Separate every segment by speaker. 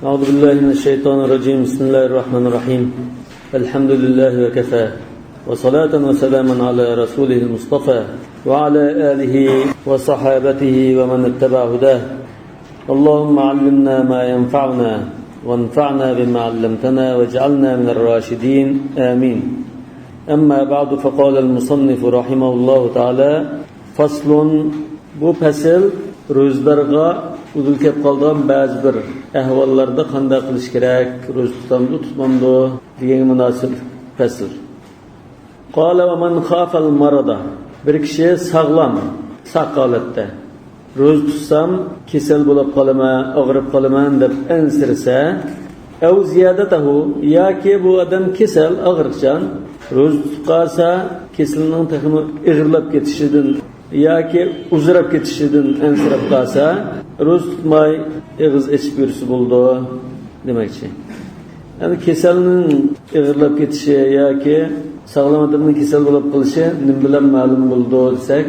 Speaker 1: أعوذ بالله من الشيطان الرجيم. بسم الله الرحمن الرحيم. الحمد لله وكفى وصلاة وسلاما على رسوله المصطفى وعلى آله وصحابته ومن اتبع هداه. اللهم علمنا ما ينفعنا وانفعنا بما علمتنا واجعلنا من الراشدين آمين. أما بعد فقال المصنف رحمه الله تعالى فصل bu fasl ro'zlarga uzil kelib qolgan ba'zi bir ahvollarda qanday qilish kerak, ro'z tutamdi tutmamdi degan munosib fasl. Qala va man khafa al-marada, bir kishi sog'lom holatda ro'z tutsam kasal bo'lib qolaman, og'rib qolaman deb ansirsa, aw ziyadatahu, yoki bu odam kasal og'riqchan ro'z tutqasa kasalning taxmi ig'irlab ketishidan yoki uzrab ketishidan ansirab qolsa ro'z tutmay ig'iz ichib yursa bo'ldi demakchi. Yani kasalning ig'irlab ketishi yoki sog'lom odamning kasal bo'lib qolishi nim bilan ma'lum bo'ldi desak,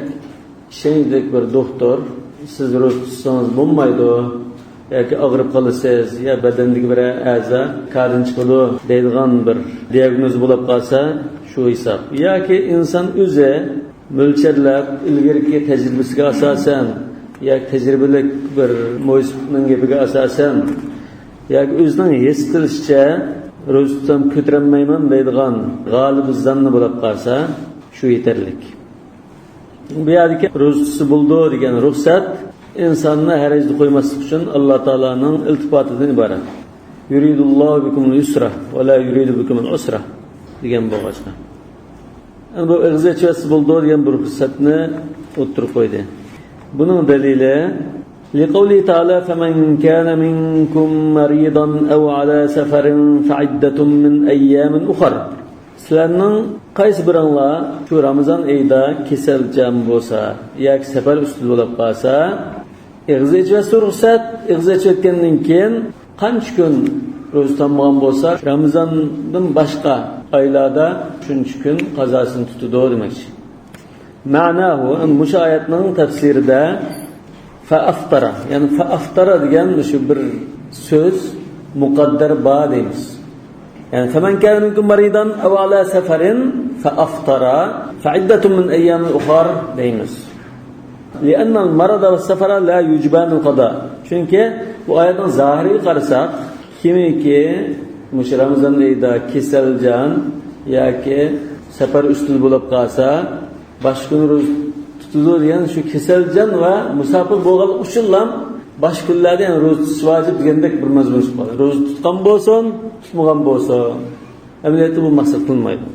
Speaker 1: shuningdek bir doktor siz ro'z tutsangiz bo'lmaydi yoki og'rib qolasiz yo badandagi bir a'zo qadin chiqadi deydigan bir diagnoz bo'lib qolsa shu hisob, yoki inson o'zi mo'lchallab ilgarigi tajribasiga asosan yoki tajribalik bir mo'ysibning gapiga asosan yoki o'zining his qilishicha ro'z tutsam ko'tarolmayman deydigan g'olib zanni bo'lib qolsa shu yetarlik. Bu yerdagi ro'z tutsa bo'ldi degan ruxsat insonni harajga qo'ymaslik uchun Alloh taolaning iltifotidan iborat. Yuridullohu bikumul yusra va la yuridu bikumul usra degan bo'g'achqa. Bu ig'zachasi bo'ldi degan bir ruxsatni o'ttirib qo'ydi. Buning dalili liqavli ta'ala faman kana minkum maridan aw ala safarin fa'iddatun min ayyamin ukhra. Sizlarning qaysi biringlar shu Ramazon oyida kasalchan bo'lsa yoki safar ustida bo'lib qolsa, ig'zachasi ruxsat, ig'zachi o'tgandan keyin qancha kun ro'za tutmagan bo'lsa, Ramazondan boshqa oylarda shuncha kun qazosini tutadi demakchi. Ma'nahu, mushu oyatning tafsirida fa'aftara, ya'ni fa'aftara degan shu bir so'z muqaddar ba deymiz. Yani faman kana minkum maridan aw ala safarin fa'aftara fa'iddatun min ayyamin ukhra deymiz. Lianna al-marada ve safara la yujbanu qada. Çünkü bu oyatning zahiriga qarasak, kimiki mush Ramazon oyida kasaljan yoki safar ustida bo'lib qolsa, boshqa kun ro'za tutadi degan shu kasaljan va musofir bo'lganlik uchun ham boshqa kunlarda ham ro'za tutish vojib degandek bir mazmun chiqib qoladi. Ro'za tutgan bo'lsin, tutmagan bo'lsin, amaliyotda bu maqsad qilinmaydi.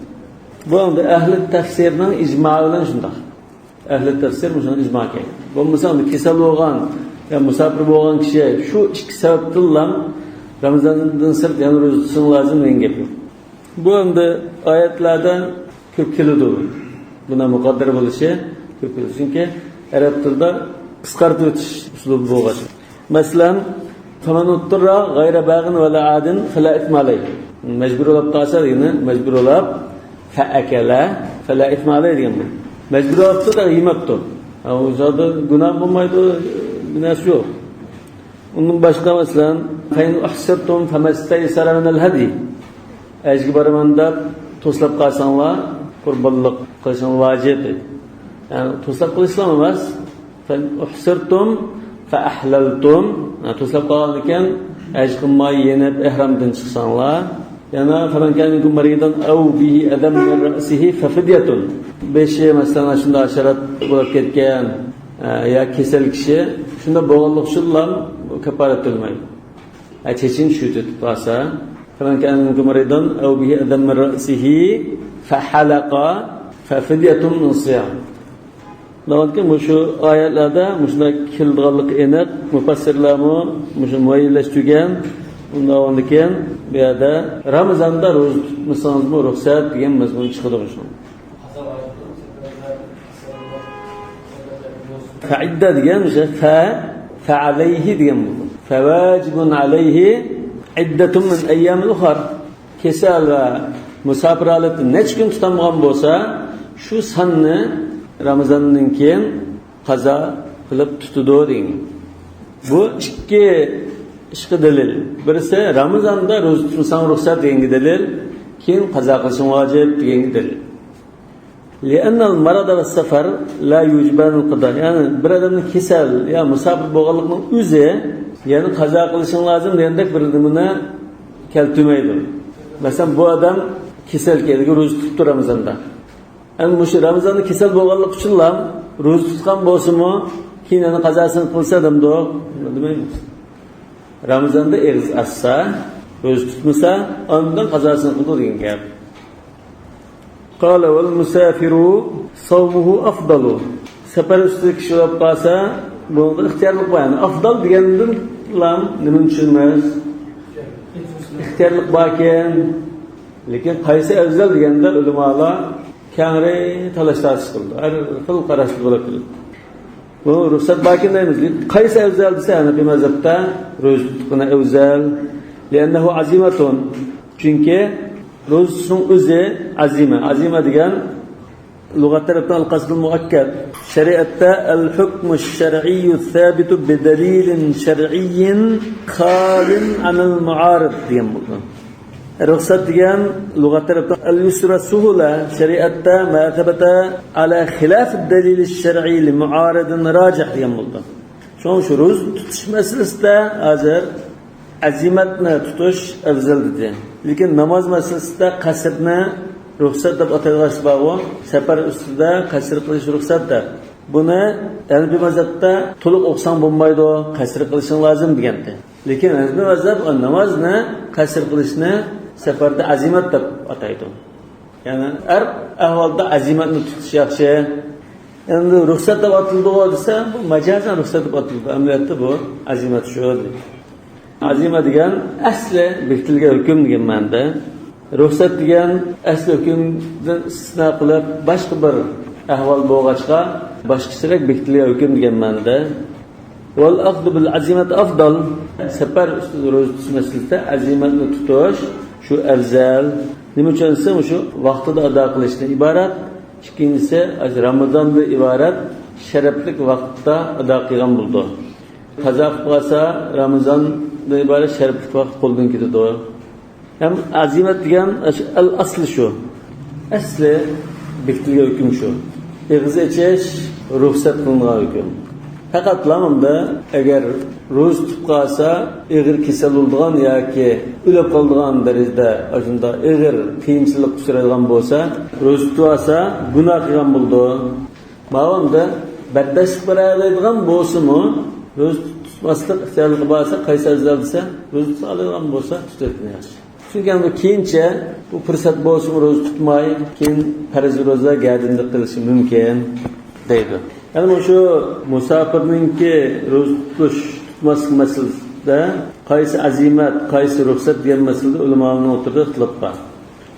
Speaker 1: Bu endi ahli tafsirning ijmo'i bilan shunday. Ahli tafsir shuni ijmo qilgan. Bo'lmasa kasal bo'lgan ya musofir bo'lgan kishi shu ikki sababdan ham Ramazondan sirt yana ro'za tutsin lozim degan gap yo'q. Bu endi oyatlarda ko'p keladi. Buna muqaddar bo'lishi ko'p keladi. Chunki arab tilida qisqartib o'tish uslubi bo'lgan. Masalan, faman uttirra g'ayra bag'in va la adin fala ithma alayh. Majbur bo'lib qolsa degani majbur bo'lib fa'akala fala ithma alayh degan bu. Majbur bo'libdi da yemabdi. O zodi gunoh bo'lmaydi, gunoh yo'q. Undan boshqa masalan, fayn uhsirtum famastaysara min al-hadi. Ajga boraman deb to'slab qolsanglar, qurbonlik qilishing vojib. Yani to'slab qilishlar emas, fayn uhsirtum fa ahlaltum. To'slab qolgan ekan, aj qilmay yenib ihramdan chiqsanglar, yana faman kana minkum maridan aw bihi adam min ra'sihi fa fidyatun. Beshi masalan shunda asharat bo'lib ketgan ya kasal kishi shunda bo'lganlik uchun ham kafarat to'lamaydi. Chechin shu deb qolsa, faman kana minkum maridan aw bihi adam min ra'sihi fa halaqa fa fidyatun min siyam. Navbatga mushu oyatlarda mushunday kelganlik aniq, mufassirlarmi mushu muayyinlashtirgan. Undan keyin bu yerda Ramazonda ro'za tutmasangiz ruxsat degan mazmun chiqadi shu. Fa'idda degan o'sha fa alayhi degan bu. Fawajibun alayhi iddatun min ayyamin ukhra. Kasal va musofir holatda necha kun tutamagan bo'lsa, shu sanni Ramazondan keyin qazo qilib tutadi degan. Bu ikki ishqi dalil. Birisi Ramazonda ro'za tutmasang ruxsat degan dalil, keyin qazo qilishing vojib degan dalil. لأن المرض والسفر لا يوجبان القضاء. Yani bir adamın kesel ya musafir bo'lganlikning o'zi, yani qazo qilishing lozim degandek bir nimani keltirmaydi. Masalan, bu adam kesel keldi, ro'za tutdi Ramazonda. Yani bu Ramazonda kesel bo'lganlik uchun ham ro'za tutgan bo'lsa-mu, keyin yana qazosini qilsa demdi, demaymiz. Ramazonda eg'iz assa, ro'za tutmasa, ondan qazosini qildi degan gap. قال والمسافر صومه أفضل. Safar ustida kishi bo'lib qolsa, bunda ixtiyorlik bor. Afdal degandan lam nima tushunmas? Ixtiyorlik bor ekan, lekin qaysi afzal deganda ulamolar kengri talash-tartib qildi. Har xil qarashlar bo'ladi. Bu ruxsat bor ekan deymiz. Qaysi afzal desa, Hanafi mazhabda ro'za tutqani afzal, li'annahu azimatun. Chunki ro'zaning o'zi azima. Azima degan lug'at tarafdan al-qasd al-muakkad. Shariatda al-hukm ash-shar'i thabit bi dalilin shar'iyyin khalin an al-mu'arid degan bo'ldi. Ruxsat degan lug'at tarafdan al-yusra suhula. Shariatda ma thabata ala khilaf ad-dalil ash-shar'i li mu'aridin rajih degan bo'ldi. Shu ro'za tutish masalasida hozir azimatni tutish afzal dedi. Lekin namoz masalasida qasrni ruxsat deb atalg'ash bor. Safar ustida qasr qilish ruxsatdir. Buni Hanafi mazhabda to'liq o'qsang bo'lmaydi, qasr qilishing lozim degandi. Lekin Hanafi mazhab namozni qasr qilishni safarda azimat deb ataydi. Ya'ni har ahvolda azimatni tutish yaxshi. Endi ruxsat deb atildi desa, bu majazan ruxsat deb atildi. Amaliyotda bu azimat shu. Azima degan asli bekitilgan hukm degan ma'noda. Ruxsat degan asli hukmdan istisno qilib boshqa bir ahvol bo'lg'achqa boshqacharoq bekitilgan hukm degan ma'noda. Wal aqdu bil azimati afdal. Safar ustida ro'za tutish masalasida azimatni tutish shu afzal. Nima uchun desa, shu vaqtida ado qilishdan iborat. Ikkinchisi Ramazonda iborat sharafli vaqtda ado qilgan bo'ldi. Qazo qilsa Ramazon iborat sharafli vaqt qo'ldan ketadi. Ham azimat degan al asli shu. Asli bekitilgan hukm shu. Eg'iz ichish ruxsat qilingan hukm. Faqat lamda agar ro'za tutib qolsa, ig'ir kasal bo'lgan yoki o'lib qolgan darajada shunda ig'ir qiyinchilik uchraydigan bo'lsa, ro'za tutib olsa, gunoh qilgan bo'ldi. Ma'lumda baddashlik qiladigan bo'lsa-mu, ro'za tutmaslik ixtiyorli bo'lsa, qaysi afzal desa, ro'za tutadigan bo'lsa, tutadi yaxshi. Chunki bu keyincha bu fursat bo'lsa, ro'za tutmay, keyin farz ro'za gadinlik qilishi mumkin deydi. Yani şu musafirninki ro'za tutmaslik masalasida qaysi azimat, qaysi ruxsat degan masalada ulamolarning o'tirida ixtilof bor.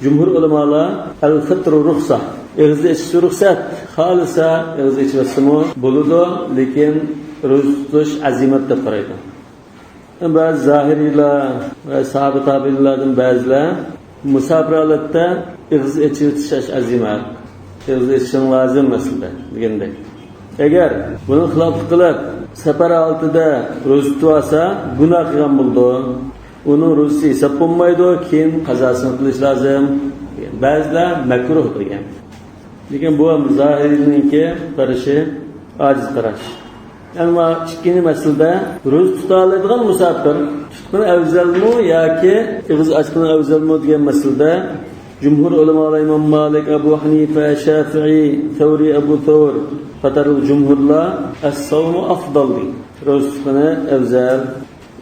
Speaker 1: Jumhur ulamolar al-fitr ruxsa, eg'iz ichish ruxsat, xolisa eg'iz ichmasmi bo'ladi, lekin ro'za tutish azimat deb qaraydi. Ba'zi zahiriylar va sahoba tabiinlardan ba'zilar musafir holatda eg'iz ichish azimat, eg'iz ichish lozim masalada degandek. Agar buni xilof qilib safar altida ro'za tutib olsa, gunoh qilgan bo'ldi. Uning ro'zasi hisob bo'lmaydi, keyin qazosini qilish lozim. Ba'zilar makruh degan. Lekin bu zohiriyninki qarashi ojiz qarash. Ammo ikkinchi masalada ro'za tuta oladigan musafir tutqani afzalmi yoki ig'iz ochqani afzalmi degan masalada jumhur ulamolar Imom Malik, Abu Hanifa, Shafi'i, Thawri, Abu Thawr qatorli jumhurlar as-sawmu afdal. Ro'za tutqani afzal.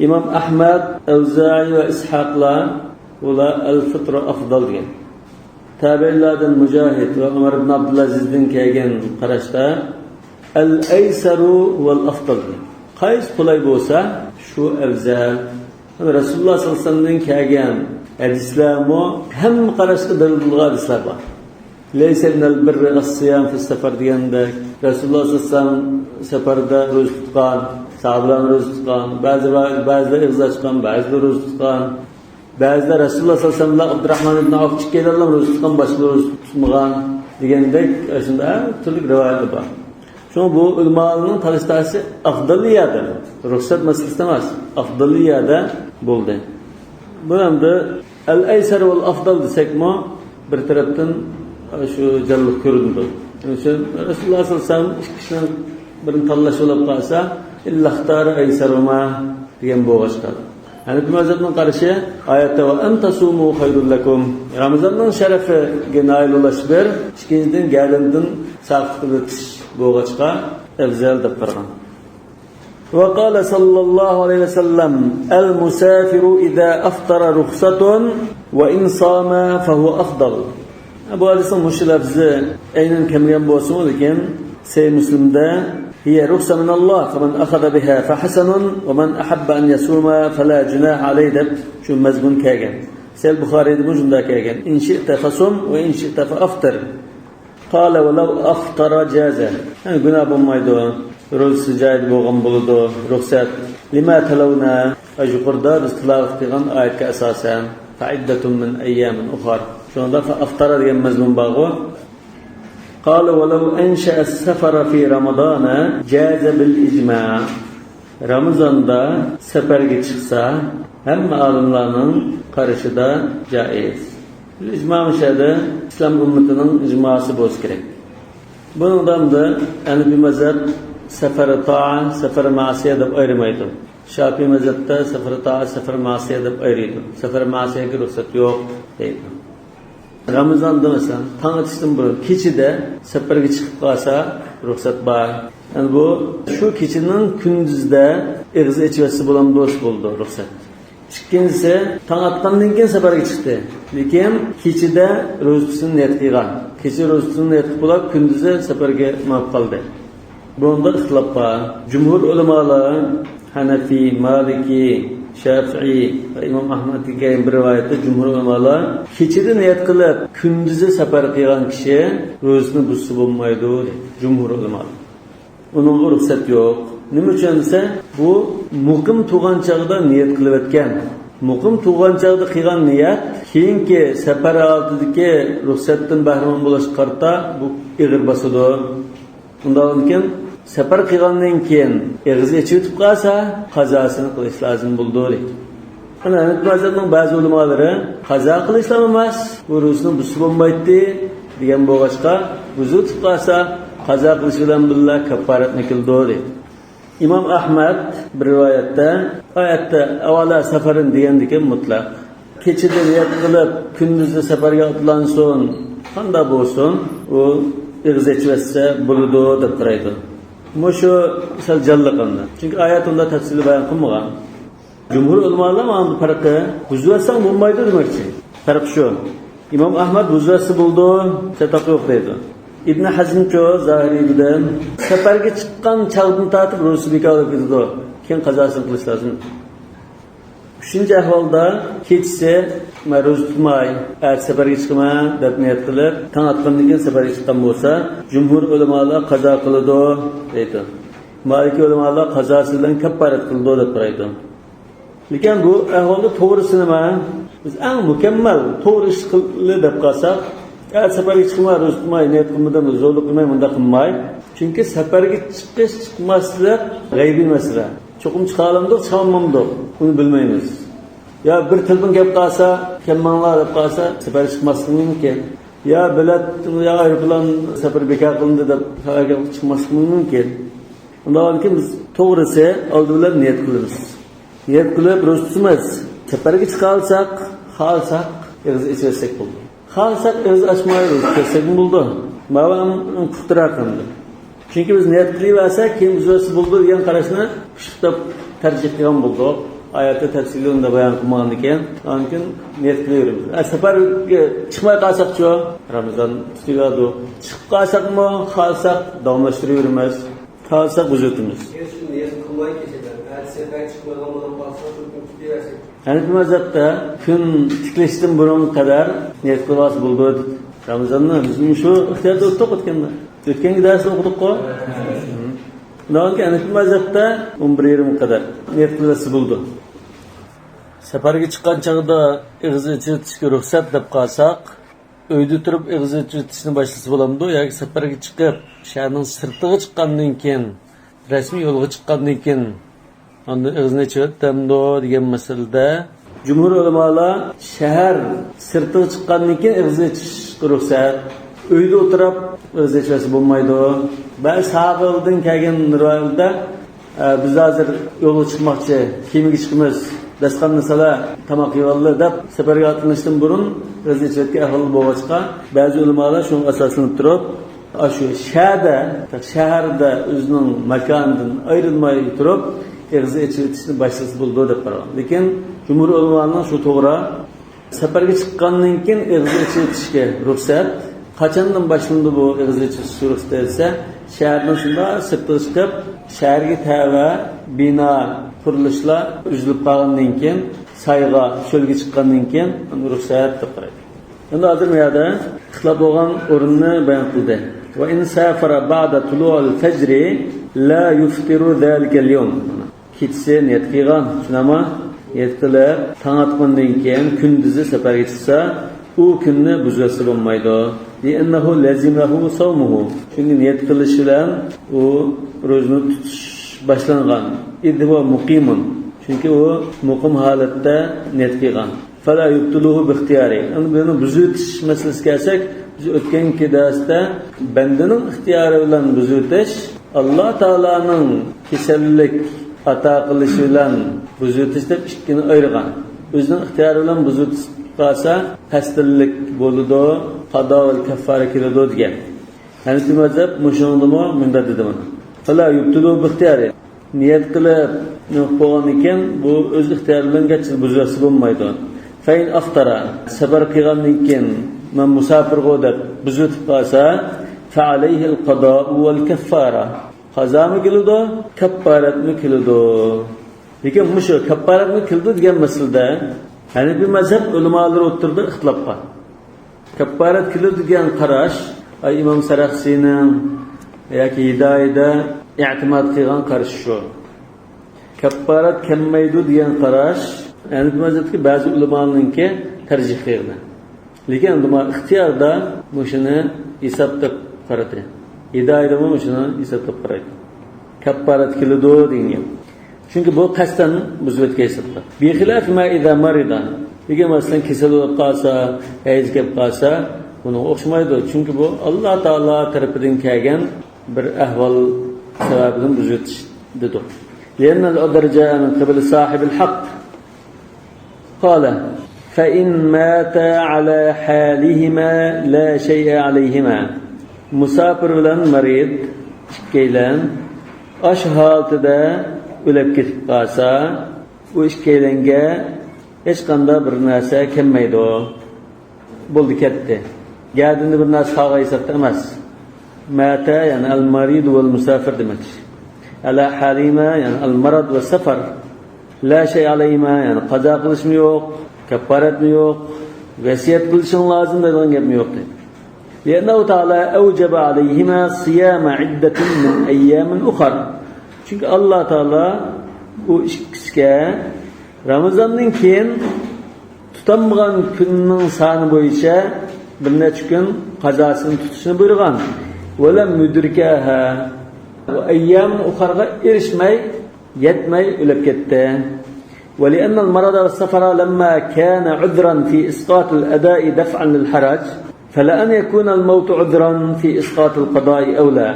Speaker 1: Imom Ahmad, Avza'i va Ishoqlar ular al-fitr afdal degan. Tabi'inlardan Mujahid va Umar ibn Abdulazizdan kelgan qarashda al-aysaru val afdal. Qaysi qulay bo'lsa, shu afzal. Rasululloh sollallohu alayhi vasallamdan kelgan hadislarmi hamma qarashda dalil bo'lgan hadislar bor. Laysa minal birri as-siyam fi safar deganda Rasululloh sollallohu alayhi vasallam safarda ro'za tutgan, sahobalar ro'za tutgan, ba'zilar ig'iz ochgan, ba'zilar ro'za tutgan, ba'zilar Rasululloh sollallohu alayhi vasallam Abdurrahmon ibn Avf ikkalalari ro'za tutgan, boshqa ro'za tutmagan degandek shunda turli rivoyatlar bor. Şuna bu ulamalarning talistasi afdaliyada, ruxsat masalasida emas, afdaliyada bo'ldi. Bu hamda al-aysar val afdal desakmi bir tarafdan shu jalliq ko'rindi. O'sha Rasululloh sollallohu alayhi vasallam ikki kishidan birini tanlash bo'lib qolsa, illahtar aysaruma degan bo'g'ashdi. Hanifi mazhabning qarashi oyatda va antasumu khayrul lakum. Ramazonning sharafiga nail bo'lish bir, ikkinchidan galimdan saqit qilib o'tish bo'g'ashqa afzal deb qargan. Wa qala sallallohu alayhi vasallam al-musafiru idza aftara rukhsatun wa in sama fa huwa afdal. Bu hadisning mush lafzi aynan kelgan bo'lsa, lekin Sahih Muslimda هي رخصة من الله فمن أخذ بها فحسن ومن أحب أن يصوم فلا جناح عليه دب شو مزبون كاجن سيل البخاري ده مجمع كاجن إن شئت فصم وإن شئت فأفطر قال ولو أفطر جازا يعني قلنا بما يدو روز سجاد بوغم بلدو رخصات لما تلونا أجبر دار استلاف تغن آيات كأساسا فعدة من أيام أخرى شو ده فأفطر دي مزبون باغو قال ولو أنشأ السفر في رمضان جاز بالإجماع Ramazan'da seferge çıksa hem alimlerin karşıda caiz. İcma müşahede İslam ümmetinin icması boz gerek. Bundan da Hanefi mezhep sefer-i ta'a, sefer-i masiye edip ayırmaydı. Şafii mezhepte sefer-i ta'a, sefer-i masiye edip ayırıydı. Sefer-i masiyeye ruhsat yok deydi. Ramazan'da mesela tan atıştın burun keçide seferge çıkıp kalsa ruhsat var. Yani bu şu keçinin gündüzde ağzı içvesi bulan dost buldu ruhsat. İkincisi tan attandan keyin seferge çıktı. Lekin keçide rozusunu niyet qilgan. Kecha rozusunu niyet qilib gündüzde seferge ma'lum qildi. Bunda ixtilof var. Cumhur ulamalar Hanefi, Maliki, Şafii ve İmam Ahmed degan bir rivayette cumhur ulamalar keçide niyet qilib gündüzde sefer qilgan kishi rozusini buzsa bo'lmaydi deydi. Cumhur ulamalar. Onun ruxsat yo'q. Nima uchun desa, bu muqim tug'an chog'da niyat qilib o'tgan. Muqim tug'an chog'da qilgan niyat keyingi safar oldidagi ruxsatdan bahramand bo'lish qarta bu ig'ir bosadi. Undan keyin safar qilgandan keyin ig'iz ichib o'tib qolsa, qazosini qilish lozim bo'ldi deydi. Ana mazhabning ba'zi ulamolari qazo qilishlar emas, bu ruxsatni buzib bo'lmaydi degan bo'g'ashqa buzib qolsa qazo qilish bilan birga kaffaratni qildi deydi. İmam Ahmed bir rivayette oyatda avvala safarin degandiki mutlaq. Kechida niyat qilib kunduzda safarga otlansin, qanday bo'lsin, u ig'zechvasa bo'ladi deb qaraydi. Bu shu sal jalliqanda. Chunki oyat unda tafsili bayon qilmagan. Cumhur ulamalar mana farqi buzvasan bo'lmaydi demoqchi. Farq shu. İmam Ahmed buzvasi bo'ldi, satoq yo'q deydi. İbn Hazm cho Zahiriydan safarga chiqqan chaqdan tatib ro'si bekor qildi. Keyin qazosini qilish lozim. Uchinchi ahvolda kechsa ro'za tutmay, safarga chiqma deb niyat qilib, tong otgandan keyin safarga chiqqan bo'lsa, jumhur ulamolar qazo qiladi deydi. Maliki ulamolar qazosi bilan kaffarat qiladi deb qaraydi. Lekin bu ahvolda to'g'risi nima? Biz eng mukammal to'g'ri ish qildi deb qolsak, safarga chiqmay, ro'za tutmay, niyat qilmadan zo'rlik qilmay, bunda qilmay. Chunki safarga chiqish chiqmaslik g'aybiy masala. Cho'qim chiqalamdik, chiqolmamdik, buni bilmaymiz. Ya bir telefon kelib qolsa, kelmanglar deb qolsa, safarga chiqmasligi mumkin. Ya bilet ya aeroplan safar bekor qilindi deb safarga chiqmasligi mumkin. Undan keyin biz to'g'risi oldinlar niyat qilamiz. Niyat qilib ro'za tutamiz. Safarga chiqalsak, xalsak, ig'iz ichsak bo'ldi. Xalsak ig'iz ochmaymiz, kesak bo'ldi. Ma'lum puxtiraqindi. Chunki biz niyat qilaversak, keyin buzvasi bo'ldi degan qarashni pishqib tarjih qilgan bo'ldik. Oyatda tafsili unda bayon qilmagan ekan, lekin niyat qilaveramiz. Safarga chiqmay qolsak-chi, Ramazon tutiladi. Chiqib qolsakmi, xalsak davomlashtiraveramiz. Xalsak buzutimiz.
Speaker 2: Niyat qilmay kechada, safar chiqmagan bo'lib qolsa, tutiversak.
Speaker 1: Hanefi mazhabda kun tiklashdan burun qadar niyat qilib bo'ldi. Ramazonni bizim shu ixtiyorda o'tganlar. O'tgangi darsda o'qidik-ku. Nonki Hanefi mazhabda 11:20 qadar niyat qilsa bo'ldi. Safarga chiqqan chog'da ig'izni ichirishga ruxsat deb qolsak, uyda turib ig'iz ochishni boshlasa bo'lamdi yoki safarga chiqib shaharning sirtiga chiqqandan keyin rasmiy yo'lga chiqqandan keyin unda ig'izni ochtamdi degan masalada jumhur ulamolar shahar sirtiga chiqqandan keyin ig'izni ochishga ruxsat, uyda o'tirib ig'iz ochsa bo'lmaydi. Ba'zi sahobalardan kelgan rivoyatda biz hozir yo'lga chiqmoqchi, kiyimga chiqamiz, dasqamni sala tamoq yeyoldi deb safarga otlanishdan burun g'aziyatga ahvol bo'lg'achqa ba'zi ulamolar shunga asoslanib turib shu shaharda o'zining makonidan ayrilmay turib ig'izni ochishni boshlasa bo'ldi deb qaragan. Lekin jumhur ulamolarning shu to'g'ri, safarga chiqqandan keyin ig'izni ochishga ruxsat. Qachondan boshlandi bu ig'izni ochish ruxsat esa shahardan shunda sirtga chiqib shaharga tava bino qurilishlar uzilib qolgandan keyin sayga cho'lga chiqqandan keyin ruxsat deb qaraydi. Endi hozir bu yerda ixtilof bo'lgan o'rinni bayon qildi. Va in safara ba'da tulu'il fajr la yuftiru zalika al-yawm. Kechsi niyat qilgan, shunama niyat qilib tong otgandan keyin kunduzi safarga chiqsa, u kunni buzg'asi bo'lmaydi. Li'annahu lazimahu sawmuhu. Chunki niyat qilish bilan u ro'zani tutish boshlangan. Idwa muqimun. Chunki u muqim holatda niyat qilgan. Fala yubtiluhu bi ixtiyari. Endi buni buzutish masalasiga kelsak, biz o'tgan darsda bandaning ixtiyori bilan buzutish Alloh taolaning kasallik ato qilishi bilan buzutish deb ikkini ayirgan. O'zining ixtiyori bilan buzutish qilsa qasdillik bo'ladi, qado va kaffara keladi degan. Hanifiy mazhab mushundimi bunda dedi buni. Fala yubtiluhu bi ixtiyari. Niyat qilib bo'lgan ekan, bu o'z ixtiyori bilan gachil buzasi bo'lmaydi. Fain aftara sabar qilgandan keyin men musafirga deb buzutib qolsa, fa alayhi al-qado wal kaffara. Qazami keladi, kaffaratmi keladi. Lekin mushu kaffaratmi keladi degan masalada Hanifiy mazhab ulamolari o'tirdi ixtilof bor. Kaffarat keladi degan qarash Imom Saraxsiyning yoki Hidoyada i'timod qilgan qarash shu. Kaffarat kelmaydi degan qarash Hanifiy mazhabdagi ba'zi ulamolarningki tarjih qildi. Lekin unda ixtiyorda mushuni hisobda qaradi. Hidoyada mushuni hisobda qaraydi. Kaffarat keladi degan. Chunki bu qasdan buzvatga hisobda. Bi xilaf ma idza marida. Degan masalan kasal bo'lib qolsa, hayz kelib qolsa, buni o'xshamaydi. Chunki bu Alloh taolo tarafidan kelgan bir ahvol sababidan buzvatish dedi. لأن الأدر جاء من قبل صاحب الحق قال فإن مات على حالهما لا شيء عليهما مسافر bilan marid ikkilan ashhaltida o'lib ketib qolsa u ikkilanga hech qanday bir narsa kelmaydi. Bo'ldi ketdi. Gadini bir narsa qolgan hisobda emas. Mata yani al-marid wal musafir demak. Ala halima yani al-marad va safar la shay alayhima yani qazo qilishmi yo'q, kaffaratmi yo'q, vasiyat qilishing lozim degan gapmi yo'q dedi. Li'annahu ta'ala awjaba alayhima siyama iddatin min ayyamin ukhra. Chunki Alloh taolo u ikkisiga Ramazondan keyin tutilmagan kunning soni bo'yicha bir necha kun qazosini tutishni buyurgan. Walam mudrikaha va ayyam ukhraga erishmay, yetmay o'lib ketdi. ولأن المرض والسفر لما كان عذرا في إسقاط الأداء دفعا للحرج فلأن يكون الموت عذرا في إسقاط القضاء أولى.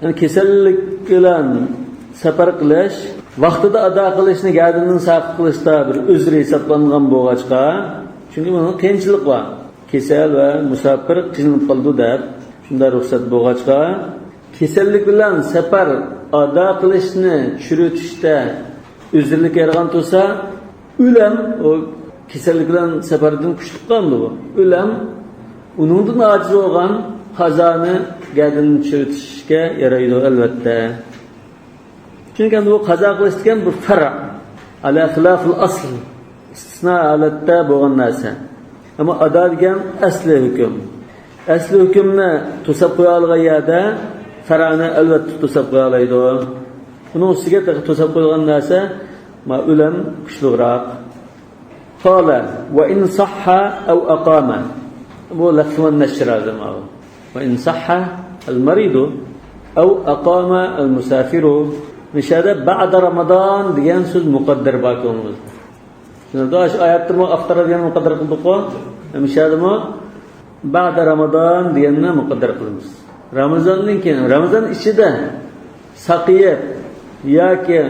Speaker 1: Yani kesellik bilan safar qilish vaqtida ado qilishni gadindan saqib qilishda bir uzr hisoblangan bo'lg'achqa, chunki buni qiyinchilik bor. Kesal va musafir qiynalib qoldi deb shunda ruxsat bo'lg'achqa, kesellik bilan safar ado qilishni tushirishda uzrlik yaragan bo'lsa, o'lam o kesellik bilan safardan kuchli qoldi bu. O'lam uningdan ojiz bo'lgan qazoni gadin tushirishga yaraydi albatta. Chunki bu qazo qilish degan bir fara ala xilafil asl istisno holatda bo'lgan narsa. Ammo ado degan asli hukm. Asli hukmni to'sab qo'ya olgan yerda farani albatta to'sab qo'ya oladi. Uning ustiga to'sab qo'yilgan narsa ma'ulan kuchliroq. Qala va in sahha aw aqama. bu lafzman nashr lazım abi. Ve in sahha al-maridu ev aqama al-musafiru nişade ba'da Ramazan diyen söz muqaddar bakımız. Şimdi da şu ayettir mi aftara diyen muqaddar kıldık o. Nişade mi ba'da Ramazan diyenine muqaddar kılımız. Ramazan'ın ki Ramazan içinde sakiyet ya ki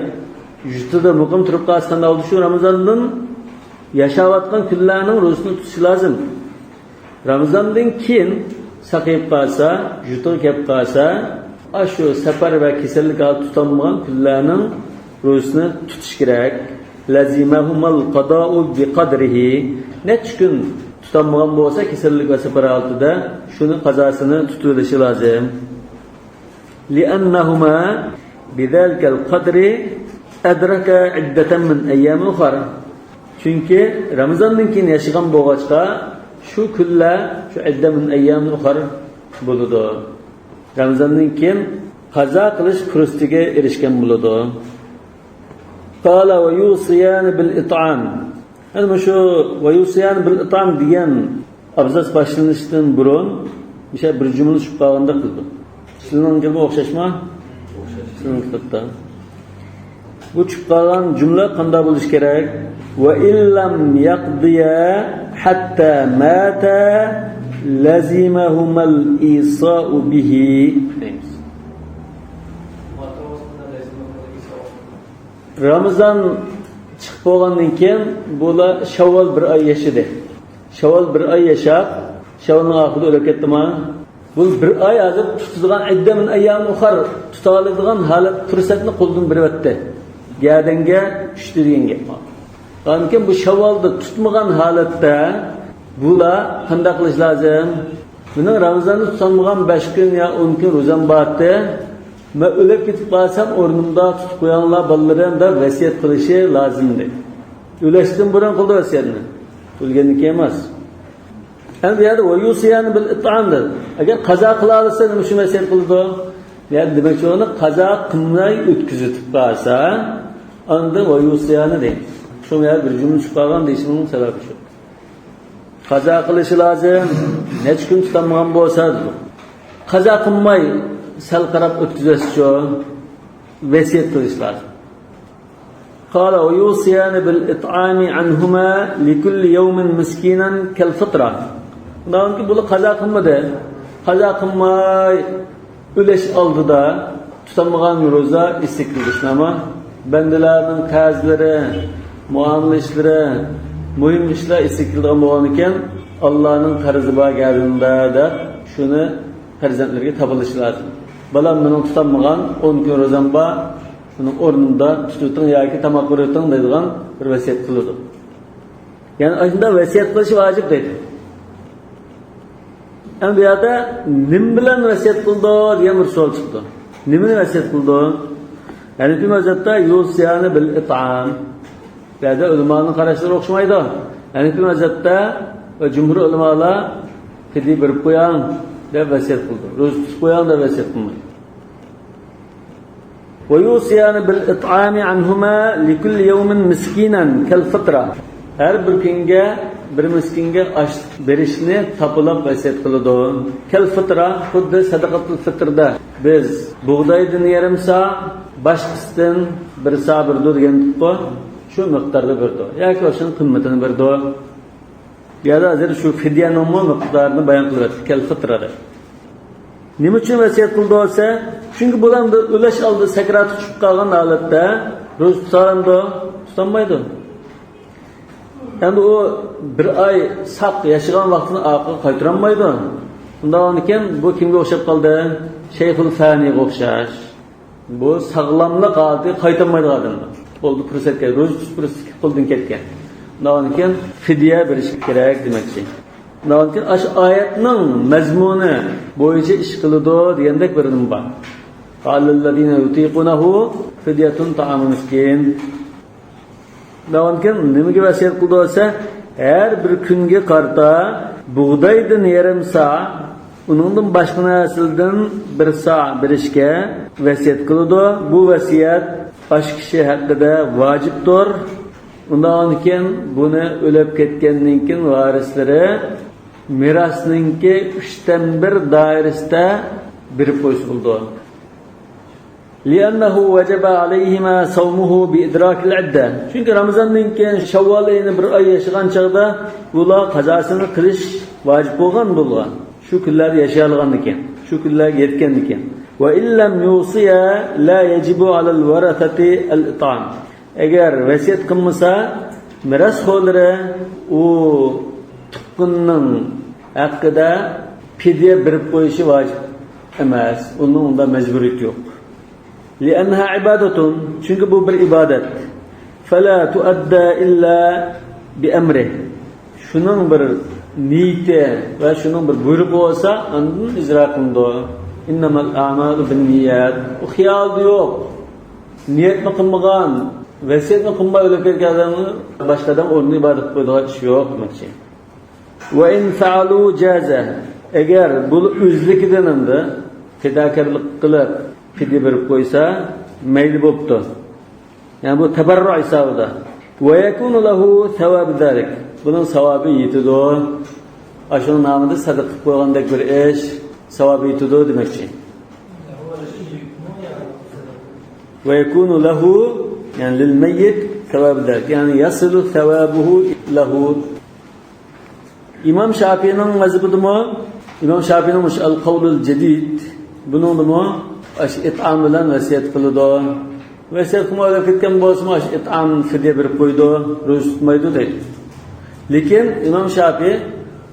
Speaker 1: jutuda muqim turib qalsanda oldu şu Ramazan'dan yaşavatgan kunlarning ro'zasini tutish lozim. Ramazandan keyin saqayib qolsa, jutuga kelib qolsa, shu safar va kasallik olib tutilmagan kunlarning ro'zasini tutish kerak. Lazimahumal qada'u biqadrihi. Necha kun tutilmagan bo'lsa, kasallik va safar oldida shuni qazosini tutib olishi lozim. Li'annahuma bidhalkal qadri adraka iddatan min ayyam ukhra. Çünkü Ramazan'dan keyin yaşagan bo'lg'achqa shu kunlar shu idda min ayyam ukhra bo'ladi. Ramazan'dan keyin qazo qilish fursatiga erishgan bo'ladi. Qala va yusiyan bil it'am. Ana shu va yusiyan bil it'am degan abzas boshlanishdan burun o'sha bir jumla tushib qolganda qildi. Sizlarga bu o'xshashmi? O'xshash. Bu çıkan cümle qanday bo'lishi kerak? Ve illam yaqdiya hatta mata lazimahumal isa'u bihi. Ramazan chiqib bo'lgandan keyin bular Shavvol bir oy yashadi. Shavvol bir oy yashab, Shavvolning oxirida o'lib ketdimi? Bu bir oy hozir tutadigan idda min ayyam ukhar tutadigan holat fursatni qo'ldan beryapti. Gerdenge düştü degan gap bor. Lekin bu Shavvolda tutmagan holatda bular qanday qilish lozim? Buni Ramazonni tutmagan 5 kun yo 10 kun ro'zam bordi. Men o'lib ketib qolsam o'rnimda tutib qo'yinglar bolalarim deb vasiyat qilishi lozim dedi. O'lashdan burun qildi vasiyatni. O'lgandan keyin emas. Endi yana va yusiyani bil it'am dedi. Agar qazo qila olsa nima shu vasiyat qildi? Yani demek ki onu qazo qilmay o'tkazib qolsa anda va yusiyani deydi. Shu yer bir jumla chiqib qolgan deyishning sababi shu. Qazo qilishi lozim, necha kun tutilmagan bo'lsa, qazo qilmay sal qarab o'tkazish uchun vasiyat qilish lozim. Qala va yusiyani bil it'ami anhuma likulli yawmin miskinan kal fitra. Bundan bu qazo qilmadi. Qazo qilmay Üleş aldıda tutamağan roza istiklidir ama bendelerinin kazları, muamele işleri, mühim işler istiklidir boğanıken Allah'ın karzı bağı geldiğinde de şunu perzentlerine tabılışı lazım. Balam benim tutamağan 10 gün rozam bağı şunun ornunda tututun ya ki tamak veriyotun dediğin bir vasiyet kılırdı. Yani aslında vasiyet kılışı vacip dedi. Yani bir yerde nim bilen vasiyet kıldı diye bir soru çıktı. Nimini vasiyet kıldı? Yani bir mezhepte yusiyani bil it'am. Bir yerde ulemanın karışları okşamaydı. Yani bir mezhepte cumhur ulemalar fidye verip koyan diye vasiyet kıldı. Roz tutup koyan da vasiyet kılmaydı. Ve yusiyani bil it'ami anhuma likulli yevmin miskinen kel fitra. Her bir günge bir miskinge aş berishni tapılab vasiyat qiladi. Kel fitra xuddi sadaqatul fitrda biz bug'doydan yarim sa, boshqasidan bir sa birdi degandik-ku. Shu miqdorda birdi. Yoki o'shaning qimmatini birdi. Bu yerda hozir shu fidyaning miqdorini bayon qilyapti. Kel fitrada. Nima uchun vasiyat qildi bo'lsa, chunki bular o'lash oldi sakrat tushib qolgan holatda ro'za tutolmaydi, tutolmaydi. Yani o bir ay saq yaşayan vaxtını aqı qaytaranmaydı. Bundan ekan bu kimga o'xshab qoldi? Shayxul Faniga o'xshash. Bu sog'lomlik holati qaytarmaydi odamlar. Bo'ldi fursatga ro'za tutish fursatga qo'ldan ketgan. Bundan ekan fidya berish kerak demoqchi. Bundan ekan shu oyatning mazmuni bo'yicha ish qiladi degandek bir nim bor. Qallallazina yutiqunahu fidyatun ta'amu miskin. Davanken nimaga vasiyat qildi bo'lsa, her bir kunga qarta bug'doydan yarim sa, uningdan boshqa narsadan bir sa berishga vasiyat qildi. Bu vasiyat boshqa kishi haqida vojibdir. Undan keyin buni o'lib ketgandan keyin varislari mirasninki 3'ten 1 dairesinde bir qo'yish bo'ldi. لأنه وجب عليهما صومه بإدراك العدة. Çünkü Ramazandan keyin Şavval ayını bir ay yaşagan çağda ular qazasını qilish vacib bo'lgan. Shu kunlar yaşayalgandikan, shu kunlar yetgandikan. Ve illam yusiya la yajibu alal warathati al-it'am. Eğer vasiyat qilmasa, mirasxo'rlari u tuqqunning haqqida fidya berib qo'yishi vacib emas. Onun unda mecburiyet yok. لأنها عبادة. Çünkü bu bir ibadet. فلا تؤدى إلا بأمره. Şunun bir niyeti ve şunun bir buyruğu olsa onun icra kılındı. إنما الأعمال بالنيات. O khiyal yok. Niyet mi kılmagan, vesiyet mi kılma öyle bir adamı başkadan onun ibadet koyduğu iş yok demekçi. وإن فعلوا جازة. Eğer bu üzlük edeninde fedakarlık kılıp fidye berip koysa meyli boptu. Yani bu teberru hesabıda. Ve yekunu lehu sevab zalik. Bunun sevabı yetido. Aşının namında sadık koyğandaki bir iş sevabı yetido demekçi. Ve yekunu lehu yani lil meyyit sevab zalik. Yani yasilu sevabuhu lehu. İmam Şafii'nin mezhebi mi? İmam Şafii'nin el-kavlul cedid. Bunun mu? İt'am bilan vasiyat qiladi. Vasiyat qilmay ketgan bo'lsa, it'am fidya berib qo'ydi, ro'za tutmaydi deydi. Lekin Imom Shafiy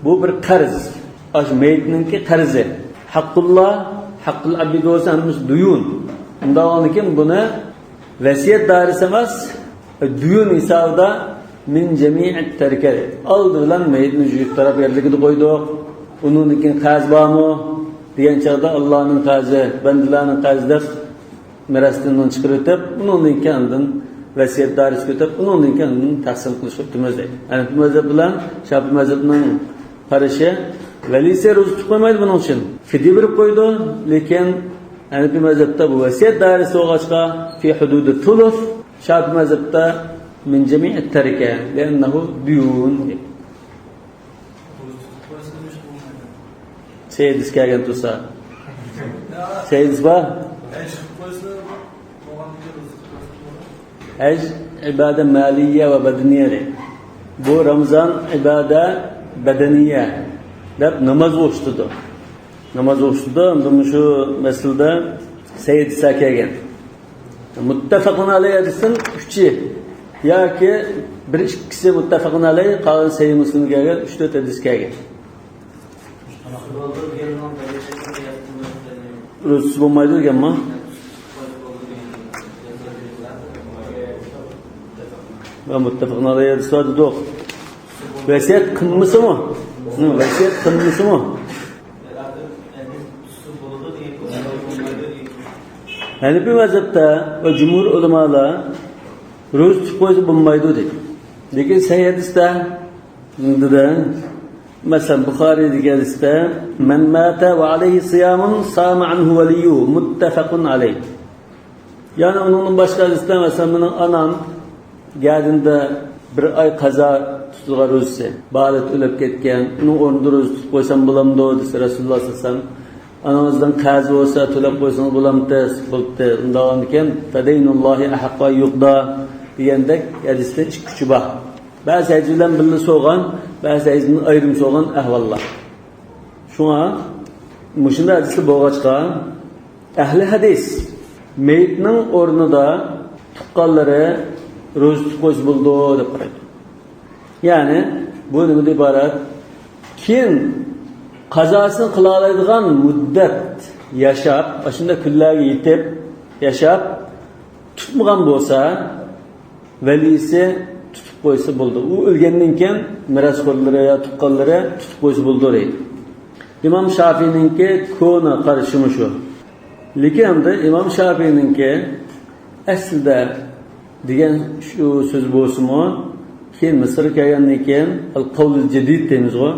Speaker 1: bu bir qarz. Ash mayitninki qarzi. Haqqulloh, haqqul abdi bo'lsa hammish duyun. Undan keyin buni vasiyat dairasi emas, duyun hisobida min jami'at tarika. Oldi bilan mayitni yuk taraf yerligida qo'ydik. Undan keyin qarz bormi? Diyen çağda Allah'ın qazı, bendilerinin qazıdır mirasından çıkartıp, bunun kendin vasiyet dairesi götürüp, bunun kendin tahsil kılış etmezdi. Yani bu mezhep bilen Şafii mezhebinin karışı velisi roza tutmaydı bunun için. Fidye verip koydu, lekin yani bir mezhepte bu vasiyet dairesi olğaçqa fi hududu thuluth, Şafii mezhepte min cemi'at tarika, li'annahu diyun. Seydis kelgan tursa. Seydis var. Haj ibadet maliye ve bedeniye. Bu Ramazan ibadet bedeniye. Dep namaz oştudu. Namaz oştudu. Bunu şu meselede Seydis kelgan. Muttafaqun alayhi desin üçü. Ya ki bir ikisi muttafaqun alayhi, qalan Seyyid Müslim kelgan, 3-4 hadis kelgan. Rüsü bulmaydı ki ama ve muttefakın alayı hadisi yok. Vesiyet kılması mı? Vesiyet kılması mı? Yani bir mezhepte o cumhur ulemalar rüsü tutmayı bulmaydı dedi. Lekin sahih hadiste mesela Bukhari'de hadiste men mata ve aleyhi siyamun sama anhu veliyyu muttefakun aleyh. Yani onun başka hadiste mesela bunun anan geldiğinde bir ay kaza tutulgar özse, bağlet ölüp ketken, onun ornunda roza tutup koysam bulamdı dese Resulullah sallallahu aleyhi ve sellem. Anamızdan kazi olsa tölep koysanız bulamdı, buldu. Ondan iken fedeynullahi ahaqqa yuqda diyendek hadiste çıkışı bak. Bazı hecirden birli soğan, bazı hecirden ayrım soğan ehvallah. Şuna, muşunda hadisi boğaçqa, ehli hadis, meyitinin ornunda tuqqalları roza tutkoz buldu, dep qaraydı. Yani, bu nima ibaret? Kim qazasını qılalaydigan muddat yaşap, aşında kunlarga yetib yaşap, tutmagan bo'lsa, velisi tutup qo'ysa bo'ldi. U o'lgandan keyin mirasxo'rlari yo tuqqanlari tutib qo'ysa bo'ldi deydi. İmam Şafii'ninki ko'na qarashimi shu. Lekin hamda İmam Şafii'ninki aslida degan shu so'z bo'lsa-mu, keyin Misr kelgandan keyin al-qavlul jadid deymiz-ku.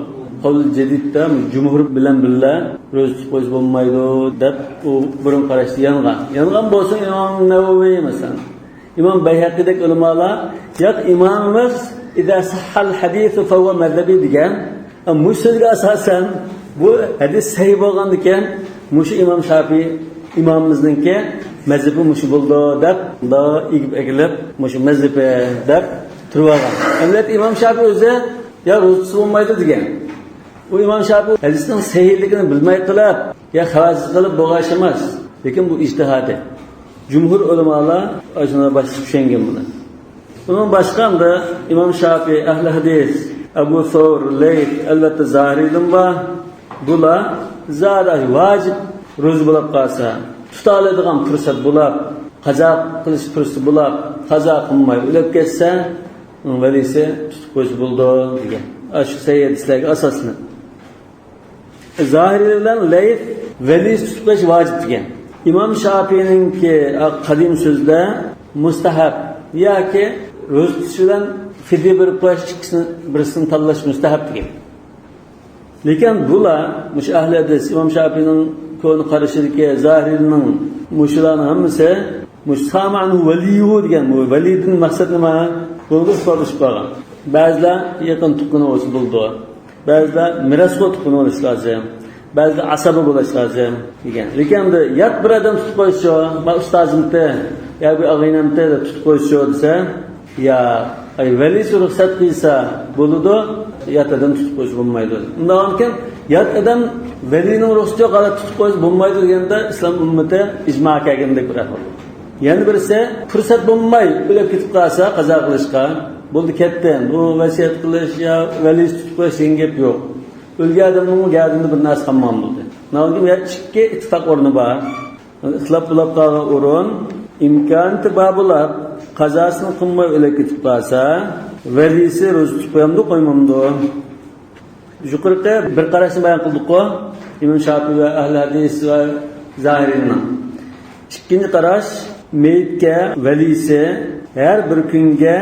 Speaker 1: Qavlul jadidda jumhur bilan birga roza tutib qo'ysa bo'lmaydi deb u burun qarashni yangan. Yangan bo'lsa İmam Navaviy masalan, İmam Beyhaqi'deki ulamalar, yok imamımız İzâ sahhal hadîsu fehuve mezhebi degan, Bu sözge asasen bu hadis sahih bo'lgandikan, mush Imom Shafiy imomimizningki mazhabi mush bo'ldi deb, da igib egilib mush mazhabi deb turib olgan. Albatta Imom Shafiy o'zi ya ro'zasi bo'lmaydi degan. Bu Imom Shafiy hadisning sahihligini bilmay qilib, ya xavaz qilib bo'lgash emas. Lekin bu ijtihodi. Jumhur ulamolar ashuna bosh tushungan buni. Bunun başqa da İmam Shafiy, Ahli Hadis, Abu Thawr, Layth, albatta Zahiriydan var. Bular zada vacib ro'za bo'lib qolsa, tuta oladigan fursat bo'lib, qazo qilish fursati bo'lib, qazo qilmay o'lib ketsa, valisi tutib qo'yish bo'ldi degan. Shu sayyidlarga asosni. Zahiriydan Layth valisi tutib qo'yish vojib degan. İmam Shafi'ninki qadim so'zda mustahab yoki ro'za tutishdan fidya berib qo'yish ikkisini birisini tanlash mustahab degan. Lekin bular mush ahli hadis Imam Shafi'ning ko'ni qarashidagi Zahiriyning mushlarning hammasi mush sama'nu valiyu degan. Bu validin maqsad nima? Bo'ldi sorishib qolgan. Ba'zilar yaqin tuqqani bo'lsa bo'ldi. Ba'zilar mirosga tuqqani bo'lishi lozim. Ba'zilar asabi bo'lishi lozim degan. Lekin yat bir odam tutib qo'yishi, ma ustozimda yoki og'aynimda tutib qo'yishi desa, ya ay valisi ruxsat qilsa bo'ladi, yat odam tutib qo'yish bo'lmaydi. Undan keyin yat odam valining ruxsatiga qarab tutib qo'yish bo'lmaydi deganda islom ummati ijmo qilgandek bir ahvol. Yana birisi fursat bo'lmay o'lib ketib qolsa qazo qilishga bo'ldi ketdi. Bu vasiyat qilish yo valis tutib qo'yish gap yo'q. O'lgan odamning gardini bir narsa hammom bo'ldi. Navga ikki ittifoq o'rni bor. Ixtilof bo'lib qolgan o'rin imkoniyati bor bo'lib, qazosini qilmay o'lib ketib qolsa, valisi ro'za tutib qo'yamdi, qo'ymamdi. Yuqorida bir qarashni bayon qildik-ku, Imom Shafiy va ahli hadis va Zahiriyning. Ikkinchi qarash meyitga valisi har bir kunga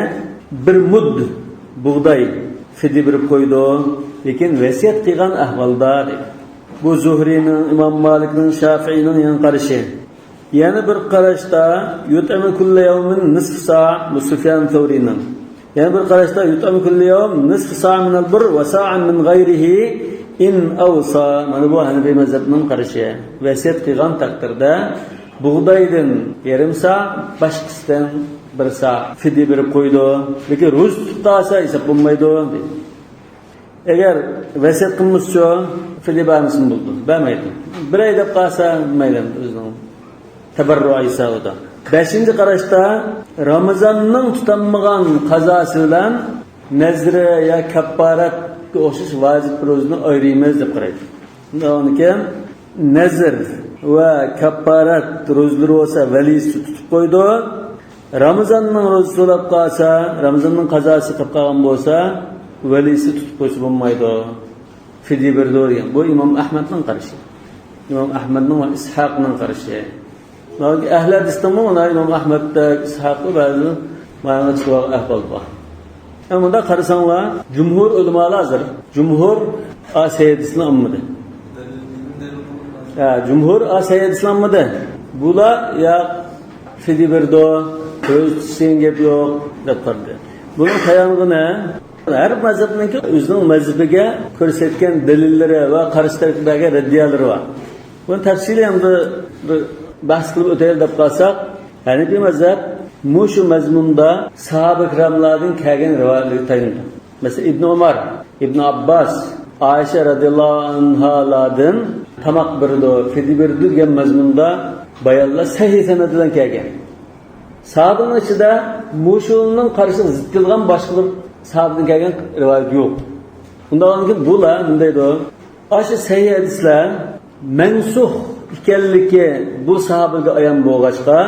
Speaker 1: bir mud bug'doy fidya berib qo'ydi. Lekin vasiyat qilgan ahvolda bu Zuhriyning, Imom Malikning, Shafi'iyning yan qarashi. Yana bir qarashda yut'amu kulli yawmin nisf sa' bu Sufyan Thawriyning. Yana bir qarashda yut'amu kulli yawm nisf sa' min al-burr wa sa'an min ghayrihi in awsa. Mana bu Hanafiy mazhabining qarashi. Vasiyat qilgan taqdirda bug'doydan yarim sa' boshqasidan bir sa' fidya berib qo'ydi. Lekin ro'za tutsa hisob bo'lmaydi. Eğer vasiyat qilmoqchi fidya bermisin bo'ldi, bermaydi. Bir oy deb qolsa mayli o'zining tabarru'i savdo. 5-qarashda Ramazonning tutanmagan qazosi bilan nazri ya kaffaratga o'xshash vojib ro'zani ayiramiz deb qaraydi. Undan keyin nazr va kaffarat ro'zlari bo'lsa valisi tutib qo'ydi. Ramazonning ro'zasi bo'lib qolsa, Ramazonning qazosi qilib qolgan bo'lsa, valisi tutib qo'yish bo'lmaydi. Fidya berdi degan. Bu Imom Ahmadning qarashi. Imom Ahmadning va Ishoqning qarashi. Ahli hadisda mana Imom Ahmadda Ishoqni ba'zi ma'noda chiqib ahvol bor. Bunda qarasanglar, jumhur ulamolar hozir, jumhur asayid islomida. Jumhur asayid islomida. Bular ya fidya berdi, o'z tutishing gap yo'q deb qaradi. Buning tayog'ini har mazhabning o'zining mazhabiga ko'rsatgan dalillari va qarashlaridagi raddiyalari bor. Buni tafsiliy ham bahs qilib o'taylik deb qolsak, Hanafiy mazhab mushu mazmunda sahoba ikramlardan kelgan rivoyatlarga tayanadi. Masalan, Ibn Umar, Ibn Abbas, Aisha radhiyallohu anhalardan tamoq berdi, fidya berdi degan mazmunda bayonlar sahih sanad bilan kelgan. Sahobaning ichida mushuning qarashiga zid kelgan boshqa sahabdan kelgan rivoyat yo'q. Undan keyin bular bunday deydi. Ashu sahih hadislar mansux ekanligi bu sahabaga ayon bo'lg'achqa,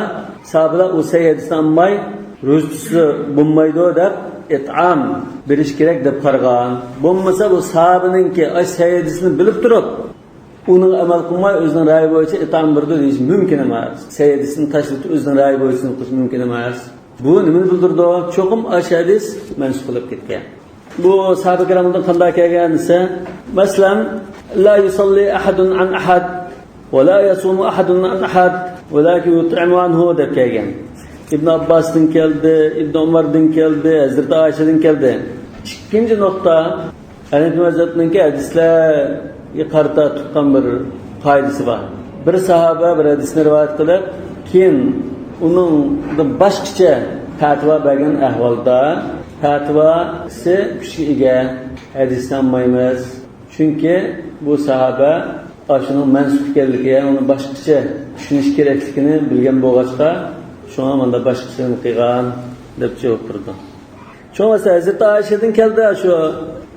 Speaker 1: sahabalar u sahih hadisni olmay ro'zasi bo'lmaydi deb it'am berish kerak deb qargan. Bo'lmasa bu sahabaninki sahih hadisni bilib turib, uning amal qilmay o'zining ra'yi bo'yicha it'am berdi deyish mumkin emas. Sahih hadisni tashlab o'zining ra'yi bo'yicha qilish mumkin emas. Bu nimani bildirdi? Cho'qim hadis mansux qilib ketgan. Bu sahoba ikramdan qanday kelgan desa, masalan, la yusalli ahadun an ahad va la yasumu ahadun an ahad va lakin yut'imu anhu deb kelgan. Ibn Abbasdan keldi, Ibn Umardan keldi, Hazrat Aishadan keldi. Ikkinchi nuqta Hanifi mazhabiniki hadislarga qarata tutgan bir qoidasi bor. Bir sahaba bir hadisni rivoyat qilib, keyin uningdan boshqacha fatvo bergan ahvolda fatvosi kuchga ega hadisni olmaymiz. Chunki bu sahaba ashuning mansub ekanligiga, uni boshqacha tushunish kerakligini bilgan bo'lg'achqa, shunga menda boshqasini qilgan deb javob berdi. Çoğumasa Hazreti Ayşe'den keldi şu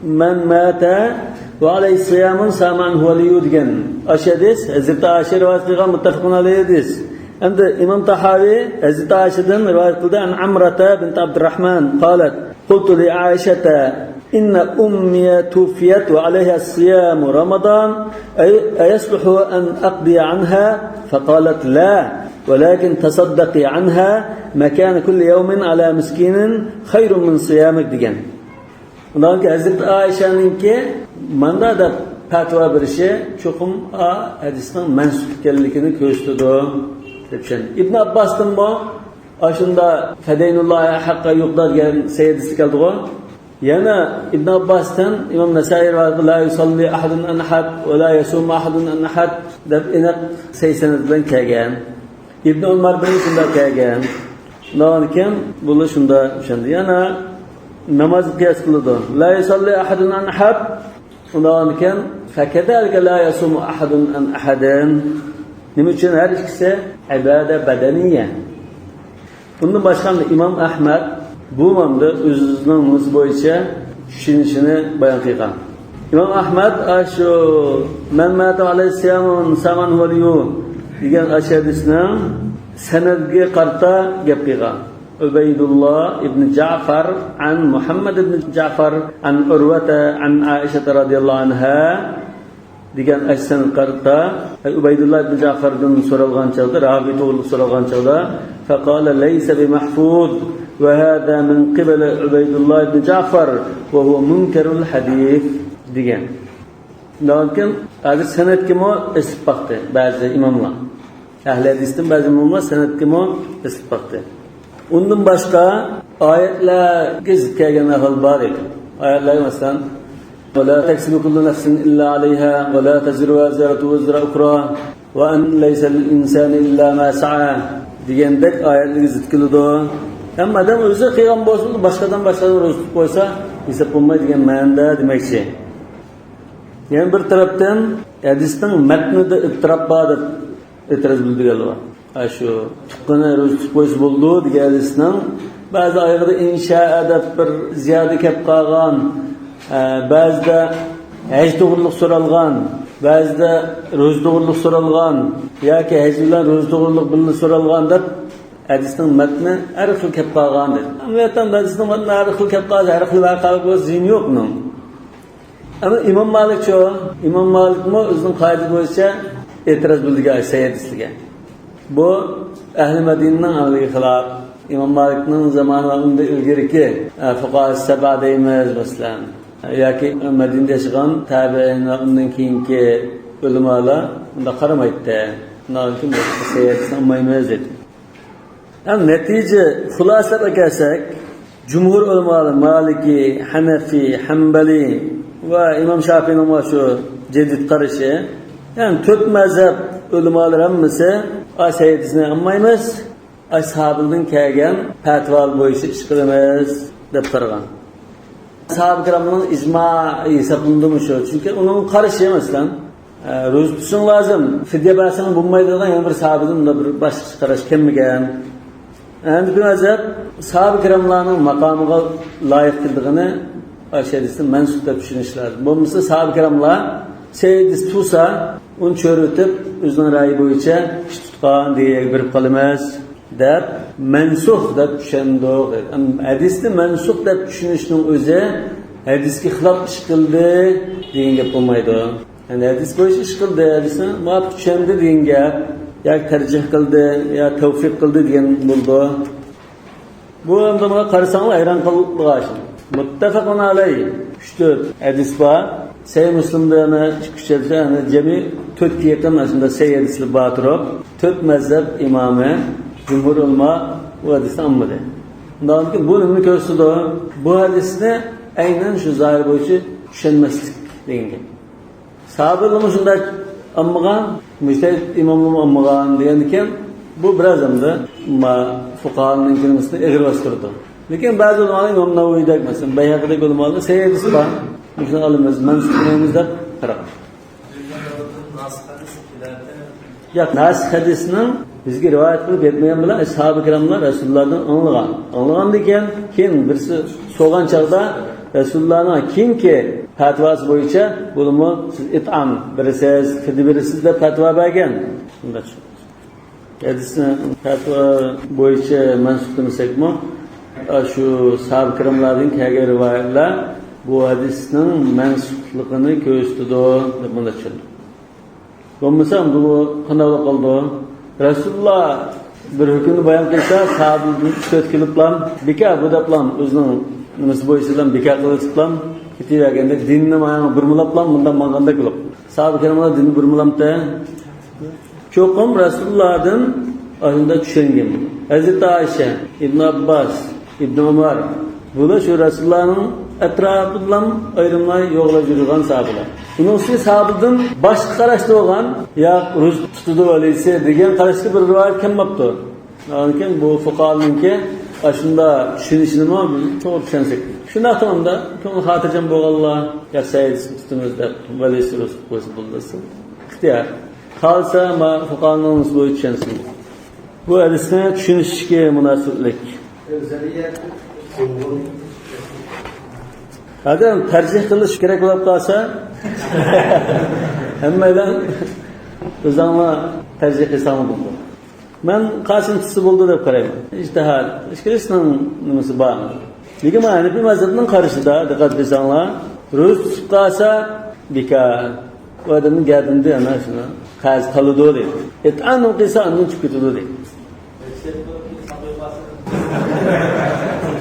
Speaker 1: men mata ve aleyhi siyamun saman huvaliyyu degan hadis Hazreti Ayşe rivayet qilgan muttafaqun alayhi hadis. Endi İmam Tahavi Hazreti Ayşe'den rivayet qildi an Amrata bint Abdurrahman qalat qultu li Aishata inna ummi tufiyat ve aleyha siyamu Ramadan ayasluhu an aqdi anha faqalat la ولكن تصدقي عنها مكان كل يوم على مسكين خير من صيامك degan. Undan ki Hazreti Ayşe'ninki manda da fatva berişi çoxum hadisning mansub ekanligini ko'rsatdi debşen. İbn Abbas'dan bu aşında fedeynullahi haqqa yuqda degan sayyidisi keldi. Yana İbn Abbas'tan İmam Nesai rivoyat la yusalli ahadun an ahad ve la yasum ahadun an ahad deb aniq saysanatdan kelgan. İbn Umar bin shunda kelgan. Nonkin bulu shunda o'shanda yana namoz qiyos qildi. La yusalli ahadun an ahad. Nonkin fakadalika la yasumu ahadun an ahadan. Nima uchun har ikkisi ibodat badaniya. Bundan boshqa İmam Ahmad bu mamda o'zining nus bo'yicha tushunishini bayon qilgan. İmam Ahmad shu man mata alayhi siyamun saman huvaliyyu degan hadisning sanadga qarta gap qilgan. Ubaydullah ibn Ja'far an Muhammad ibn Ja'far an Urwata an Aisha radhiyallohu anha degan hadisning qarta Ubaydullah ibn Ja'fardan so'ralgan chog'da, ravi to'g'ri so'ralgan chog'da faqala laysa bi mahfuz va hada min qibali Ubaydullah ibn Ja'far va huwa munkarul hadis degan. Lekin hozir sanadga mo isbaqdi ba'zi imomlar. Ahli hadisdan ba'zi imomlar sanadga mo isbaqdi. Undan boshqa oyatlarga zid kelgan ahol bor edi. Oyatlar masalan ولا تكسب كل نفس إلا عليها ولا تزر وازرة وزر أخرى وأن ليس للإنسان إلا ما سعى degandek oyatlarga zid keladi. Hamma odam o'zi qilgan bo'lsa, boshqadan ro'zib qo'ysa, hisob bo'lmaydigan ma'noda demakchi. Yani bir tarafdan hadisning matnida ittirob bor deb e'tiroz bildirganlar. Shu tuqqani ro'zib qo'yish bo'ldi degan hadisning ba'zi oyatlarda inshoa deb bir ziyoda kelib qolgan, ba'zida haj to'g'riliq so'ralgan, ba'zida ro'z to'g'riliq so'ralgan yoki haj bilan ro'z to'g'riliq bilan so'ralgan deb hadisning matni har xil kelib qolgan dedi. Ammo hadisning matni har xil kelib qolsa, har xil vaqalar bo'lsa zin yo'qmi? Ama İmam Malik şu, İmam Malik mi o'zining qoida bo'yicha e'tiroz bildirgan hadisga. Bu ahli Madinaning amaliga xilof. İmam Malikning zamonida ilgariki fuqaha sab'a deymiz masalan. Yoki Madinada yashagan tabi'inlar undan keyingi ulamolar unda qaramaydi. Nolkin bu hadisni olmaymiz dedi. Ham natija xulosalab kelsak, jumhur ulamolar Maliki, Hanafi, Hanbali ve İmam Şafii'nin şu cedid qarashi, yani 4 mazhab ulamolar hammasi hadisni olmaymiz, ashablardan kelgan fatvo bo'yicha ish qilamiz deb qaragan. Ashab kiramning ijmo'i hisoblandimi shu? Chunki uning qarashi masalan ro'z tutishing lozim, fidya bersang bo'lmaydigan yana bir sahobadan bir boshqa qarash kelmagan. Endi bu mazhab ashab kiramlarning maqomiga loyiq keldigini hadisni mansub deb tushunishlar. Bo'lmasa sahoba kiramlar hadis tutsa, uni cho'ritib o'zining ra'yi bo'yicha ish tutgan deya berib qolamiz deb mansub deb tushundik. Hadisni mansub deb tushunishning o'zi hadisga xilof ish qildi degan gap bo'lmaydi. Yani hadis bo'yicha ish qildi, hadisni muvofiq tushundi degan gap, yoki tarjih qildi, yo tavfiq qildi degan bo'ldi. Bu endi buna qarasanglar hayron qolasiz. Muttafaqun alayhi 3-4 hadis var. Sahih Müslim'de ana küçülse ana cemi 4 yaqin aslında sahih hadislar bor turib, 4 mazhab imomı jumhur ulama bu hadisni olmadi. Undan keyin bu nimani ko'rsatdi? Bu hadisni aynan shu zohir bo'yicha düşünmeslik degenge. Sahabeler şunda ammagan, müjtehid imamlar ammagan degendiken bu biraz hamda fuqahanın kelimesini egirleştirdi. Lekin bazı ulamalar İmam Navavi'de mesela Beyhaqi'deki ulamalar seyyidisi var. Şunu alımız, mensuplarımızda qarab. Yok, nas hadisinin bizga rivoyat qilib bermagan bilan ashab-ı kiramlar Rasulullohdan anglagan. Anglagan degan keyin birisi so'gan chaqda Rasulullohning kimki fatvosi bo'yicha bo'limi siz it'am birisiz, fidi birisiz deb fatvo bergan. Shunda hadisni fatvo bo'yicha mansub demasakmi, shu ashab-ı kiramlarning kelgan rivoyatlar bu hadisning mansubligini ko'rsatadi deb bunda tushundim. Bo'lmasam bu qanday qoldi? Rasululloh bir hukmni bayon qilsa, sahobalar so'tkiliblar, beka bu deblar o'zining nimasi bo'yicha beka qiliblar, ketaverganda dinni mana burmulablar, bundan manganda qilib. Sahoba kiramlar dinni burmulamda cho'qim Rasulullohdan o'rinda tushungan. Hazrat Aisha, Ibn Abbas, Ibn Umar bular shu Rasulullohning atrofidan ayrimlar yo'qlab yurgan sahobalar. Bunisi sahabadan başka qarashda bo'lgan, ya ro'z tutadi valisi degan qarashda bir rivoyat kelmabdi. Lekin bu fuqarolarningki ashunda tushunishini to'g'ri tushunsak. Shunda tomda ko'ngil xotirjam bo'lganlar, ya sayyid tutimiz deb valisi ro'z qo'ysa bo'lsa. İxtiyor. Qalsa ma fuqarolarning bo'yi tushunsin. Bu hadisni tushunishga munosabatlik. Adam tercih qilish kerak bo'lib qolsa, hammadan o'zingni tercih qilsam bo'ladi. Men qasimchisi bo'ldi deb qarayman. İjtihad, ishqilishning nimasi bor. Lekin mana Hanifiy mazhabning qarashida diqqat qilsanglar, ro'z tutib qolsa bekor. Bu odamning gapida ana shuni qaz qiladi deydi. Et'anu qilsa undan chiqib ketadi deydi.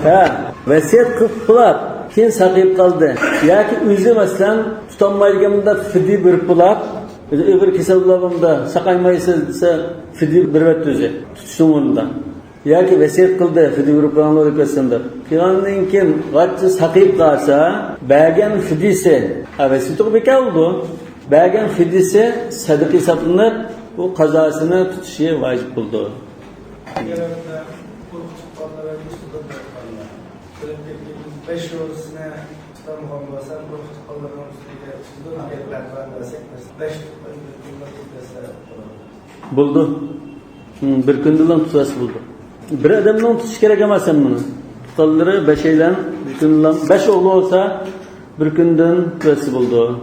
Speaker 1: Ha, vasiyat qilib keyin saqib qoldi yoki o'zi masalan tutolmaydiganda fidi berib bo'lib og'ir kasalligimda saqaymaysiz desa fidi berib o'zi tutishim unda yoki vasiyat qildi fidi berib qo'yganlar o'lkasinda qilgandan keyin g'atchi saqib qolsa bergan fidisi vasiyat bekor bo'ldi bergan fidisi sadaqa hisoblanib u qazosini tutishi vojib bo'ldi.
Speaker 3: Beş yolcusuna tutamam olsam, bu tutamam üstüne tutamam yerlerden desek, beş
Speaker 1: buldu. Bir gündülen tutası buldu. Bir adamdan tutuş gerek ama sen bunu. Tutalları beşeylen, bir gündülen, beş oğlu olsa bir günden tutası buldu.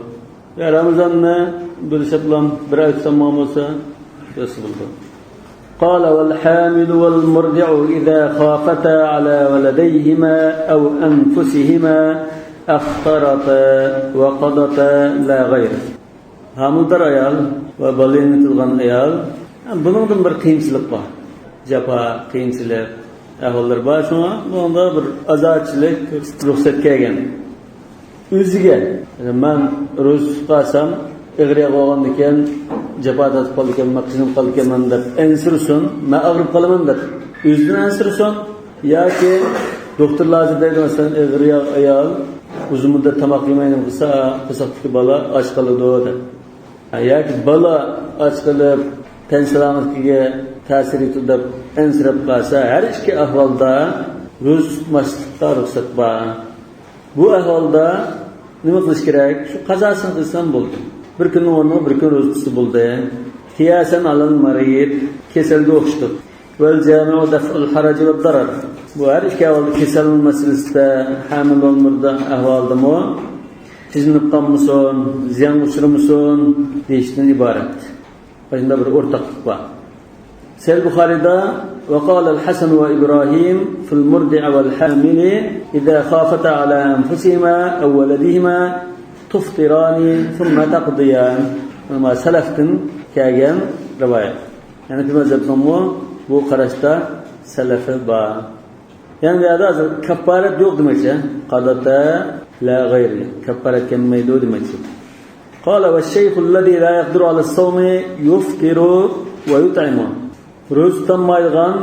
Speaker 1: Ya Ramazan'la bir seplam bir ay tutamam olsa tutası buldu. قال والحامل والمرضع إذا خافتا على ولديهما أو أنفسهما أفطرتا وقضتا لا غير. Hamildar ayal ve balığını tutgan ayal, bunun bir kıyımsızlık var. Japa, kıyımsızlık, ahvallar var şuna, bunda bir azatçılık, ruhsat kelgen. Özüge, ben ro'z tutqasam, ig'riya qo'ygan ekan, japada qolgan, maqsinib qolgan deb ensirsin, men og'rib qolaman deb. O'zidan ensirsin yoki doktorlar deydi masalan ig'riya ayol uzun muddat tamoq yemaydi bo'lsa, qiziqli bola och qoladi deb. Yoki bola och qolib, tan salomatligiga ta'sir etadi deb ensirab qolsa, har ikki ahvolda ro'z tutmaslikka ruxsat bor. Bu ahvolda nima qilish kerak? Shu qazosini qilsam bo'ldi. Bir kun o'rniga bir kun ro'z tutsa bo'ldi. Qiyasan alal marid kasalga o'xshadi. Val jami'u daf'ul haraj va darar. Bu har ikki ahvolda kasal masalasida hamil bo'lmurda ahvoldami? Sizni qammuson, ziyon uchirmuson deyishdan iborat. Bunda bir o'rtaqlik bor. Sahih Buxoriyda وقال الحسن وإبراهيم في المرضع والحامل إذا خافتا على أنفسهما أو ولدهما تفطران ثم تقضيان. ما سلفتن كاجن رواية. يعني في مذهب نمو bu qarashda salafi bor. Yani burada kafaret yok demekçi. Qadata la gayri. Kafaret kelmaydi demekçi. Qala ve şeyhul lezî la yaqdiru alas-savmi yuftiru ve yut'imu. Ro'z tutolmaydigan,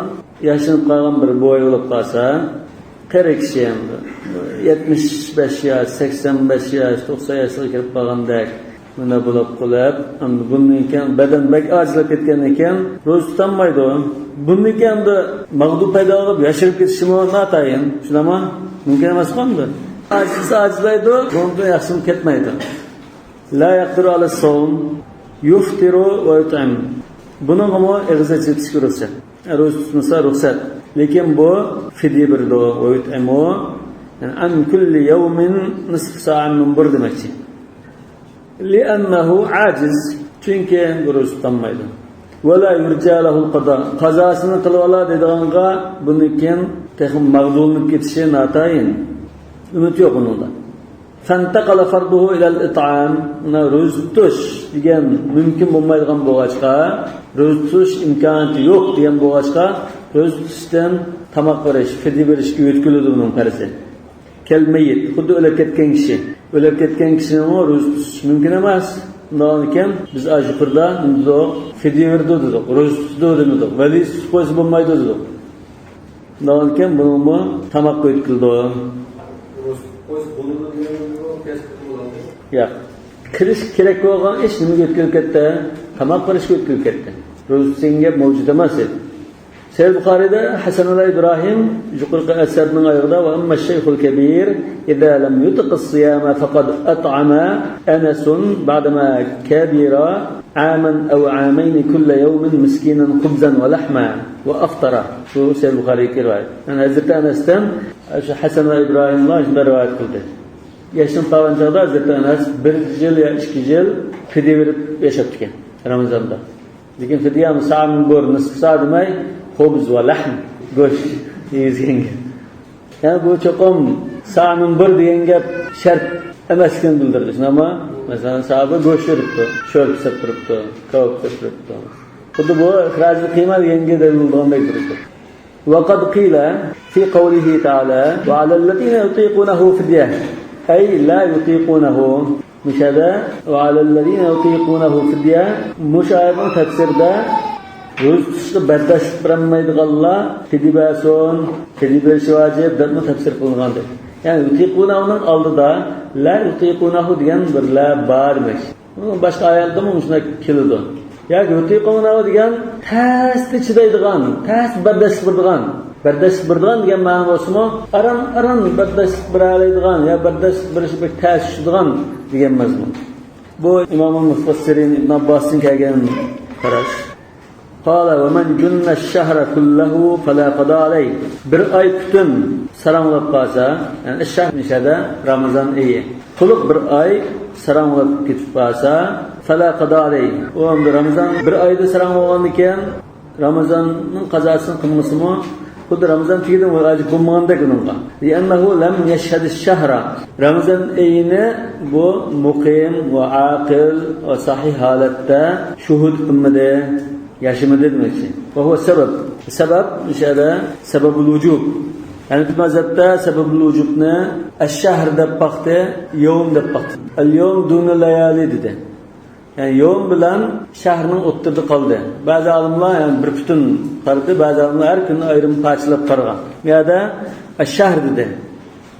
Speaker 1: yashinib qolgan bir bo'y bo'lib qolsa, qari kishi endi 75 yosh, 85 yosh, 90 yoshga kirib qolgandek bunda bo'lib qolib, endi bundan keyin badan bak ajrab ketgan ekan, ro'za tutolmaydi. Bundan keyin endi mag'dub paydo bo'lib yashirib ketishi notayin. Shunami? Mumkin emas endi. Ajizlaydi, bundan yaxshi ketmaydi. La yaqdiru ala sawm yuftiru va yut'im. Buning ham ig'za chetish ruxsat. Ro'za tutmasa ruxsat. Lekin bu fidya birdi va yut'imu an kulli yawmin nisf sa'an min bir demakchi. Li'annahu ajiz, chunki ro'za tutolmaydi. Va la yurja lahu al-qada. Qazosini qilib oladi dediganga bundan texim mag'dullik ketishi notayin. Umid yo'q unda. Fantaqala farduhu ila al-it'am. Ro'za tutish degan mumkin bo'lmaydigan bo'lg'achqa, ro'za tutish imkoniyati yo'q degan bo'lg'achqa, ro'za tutishdan tamoq berish, fidya berishga yo'tkiladi uning farzi. Kelmayit, xuddi o'lib ketgan kishi. O'lib ketgan kishining ro'za tutish mumkin emas. Undan keyin biz ajqirda unda fidya berdi dedik, ro'za tutdi dedik, vali qo'ysa bo'lmaydi dedik. Undan keyin buni tamoq yo'tkildi. Ya, kirish kerak bo'lgan ish nimaga yo'tkilib ketdi? Tamoq berishga yo'tkilib ketdi. Ro'za senga mavjud emas edi. Sahih Buxoriyda Hasan al-Ibrahim yuqorqi asarning oyog'ida va amma shayxul kabir idza lam yutq as-siyama faqad at'ama Anas ba'dama kabira aman aw amayn kull yawmin miskinan khubzan wa lahma wa aftara. Shu Sahih Buxoriy rivoyat. Ana Hazrat Anasdan Hasan al-Ibrahimlar rivoyat qildi. Yaşın falan çağda Hazreti Anas 1 yıl ya 2 yıl fidye verip yaşattıkken Ramazan'da. Lekin fidyam sa'min bor nisf sa' demay xubz va lahm go'sht yeyizganga. Yani bu cho'qim sa'min bor degan gap shart emasligini bildirdi. Shunami? Masalan, sahoba go'sht beribdi, sho'r pisib turibdi, kabob pisib turibdi. Xuddi bu ixrojli qiyma deganga dalil bo'lgandek turibdi. وقد قيل في قوله تعالى وعلى الذين يطيقونه فدية أي لا يطيقونه مش هذا وعلى الذين يطيقونه فدية مش هذا تفسير ده روز برداشت برميدغالله فديباسون فديباش واجب ده تفسير قلنا ده يعني يطيقونه aldıda لا يطيقونه diyen bir la barmış. Başka ayette mi şuna kilidi? Ya yutiqونه diyen tasdi chidaydigan, tas bardash qiladigan. Bardash qiladigan degan ma'no bo'lsa-mu, aran bardash qiladigan ya bardash qilish bir tasdigan degan mazmun. Bu Imom al-Mufassirin Ibn Abbosning kelgan qarash. Qala va man junna ash-shahra kullahu fala qada alayh. Bir oy butun sarang'lab qolsa, ya'ni ash-shahr nishada Ramazon oyi. To'liq bir oy sarang'lab ketib qolsa, fala qada alayh. O endi Ramazon bir oyda sarang bo'lgandan keyin Ramazonning qazosini qilmasimi, xuddi Ramazon tugadan vojib bo'lmagandek uningga. Li'annahu lam yashhad ash-shahra. Ramazon oyini bu muqim va aqil va sahih holatda shuhud qilmadi. Yaşamadı demekçi. Ve o sebep işte sebebul vücub. Yani bu mazhabda sebebul vücub ne? Eş-şehr de baktı, yevm de baktı. El-yevm dunu layali dedi. Yani yevm bilen şehrin oturdu kaldı. Bazı alimler yani bir bütün kaldı, bazı alimler her gün ayrım parçalıp kargan. Ya da eş-şehr dedi.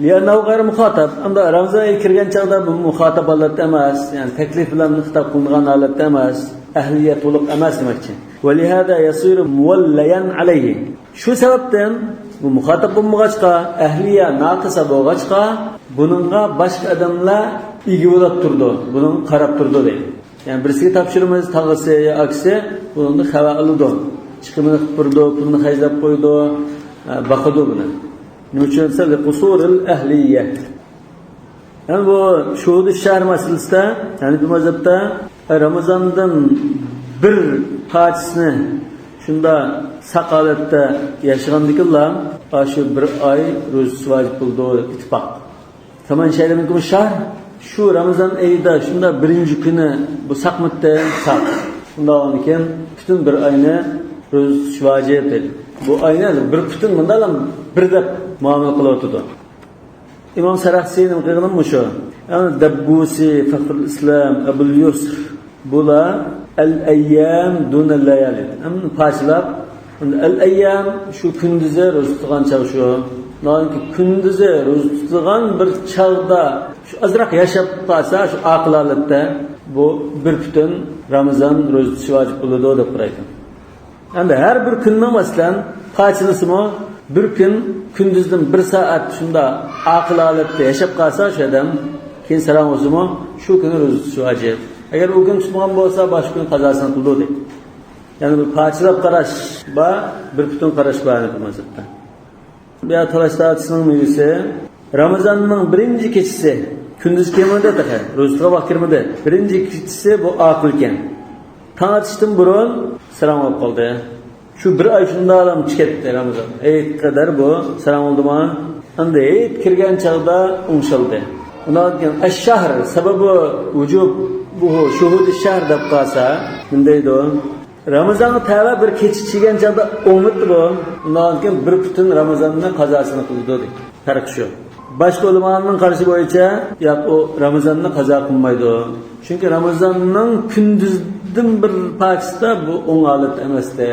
Speaker 1: Liyannahu gayri muhatap. Ama Ramazan'a kirgen çağda bu muhatap alet emas. Yani teklif bilen hitap kılıngan alet emas. Ehliyet olup emas demekçi. وَلِهَذَا يَصِيرُ مُوَلَّيًا عَلَيْهِ. Şu sebepten bu muhatap bulmağaçka, ehliye nakısa boğaçka bununla başka adamla ilgi olup durdu. Bunun karab durdu değil. Yani birisi tapşırımız tağısı ya aksi bunun da havalıdı. Çıkımını kıpırdı, pulunu hayzap koydu, bakıdı bunu. Ne için ise kusurul ehliye. Yani bu şuhud-u şehr meselesi de yani bu mezhepte Ramazan'dan bir parçasını şunda sakaletde yaşayandıklar aşı bir ay ro'za vacib buldu ittifaq. Tamam şeylerin gibi şahr şu Ramazan ayında şunda birinci günü bu sakmette sak. Şunda onun için bütün bir ayını ro'za vacib dedi. Bu ayını bir bütün bundan bir de muamele kılıyordu. İmam Sarakhsi'nin kıyıqının mu şu? Yani Dabbusi, Fakhrul İslam, Ebul Yusr bula el-eyyam dunel layali. Hem parçalab Al-ayyam şu kunduzi ro'za tutgan chaq shu. Nonki kunduzi ro'za tutgan bir chaqda shu azroq yashab qolsa, shu aql holatda bu bir butun Ramazon ro'za tutish vojib bo'ladi deb qaraydi. Endi har bir kunning masalan qachilisimi bir kun kunduzdan 1 soat shunda aql holatda yashab qolsa, o'sha odam keyin salom o'zimi shu kuni ro'za tutish vojib. Agar u kun tutmagan bo'lsa, boshqa kun qazosini qiladi. Yani bir parçalab qarash va bir butun qarash bor bu mazhabda. Bu talashlarning mevzusi Ramazonning birinchi kechasi kunduz kelmadi taqa, ro'zaga vaqt kirmadi. Birinchi kechasi bu aql ekan. Tong otishdan burun salom olib qoldi. Shu bir oy shunda ham ketdi Ramazon. Ayt qadar bu salom oldimi? Endi ayt kirgan chaqda o'ngshildi. Undan keyin ash-shahr sababi vujub bu shuhud ash-shahr deb qolsa, bundaydi. Ramazonga tava bir kechikchigan chaqda o'ngitdi bu. Undan keyin bir butun Ramazonning qazosini qildi dedi. Farq shu. Boshqa ulamolarning qarashi bo'yicha, yo'q, u Ramazonni qazo qilmaydi. Chunki Ramazonning kunduzdan bir parchasida bu o'ng holat emasdi.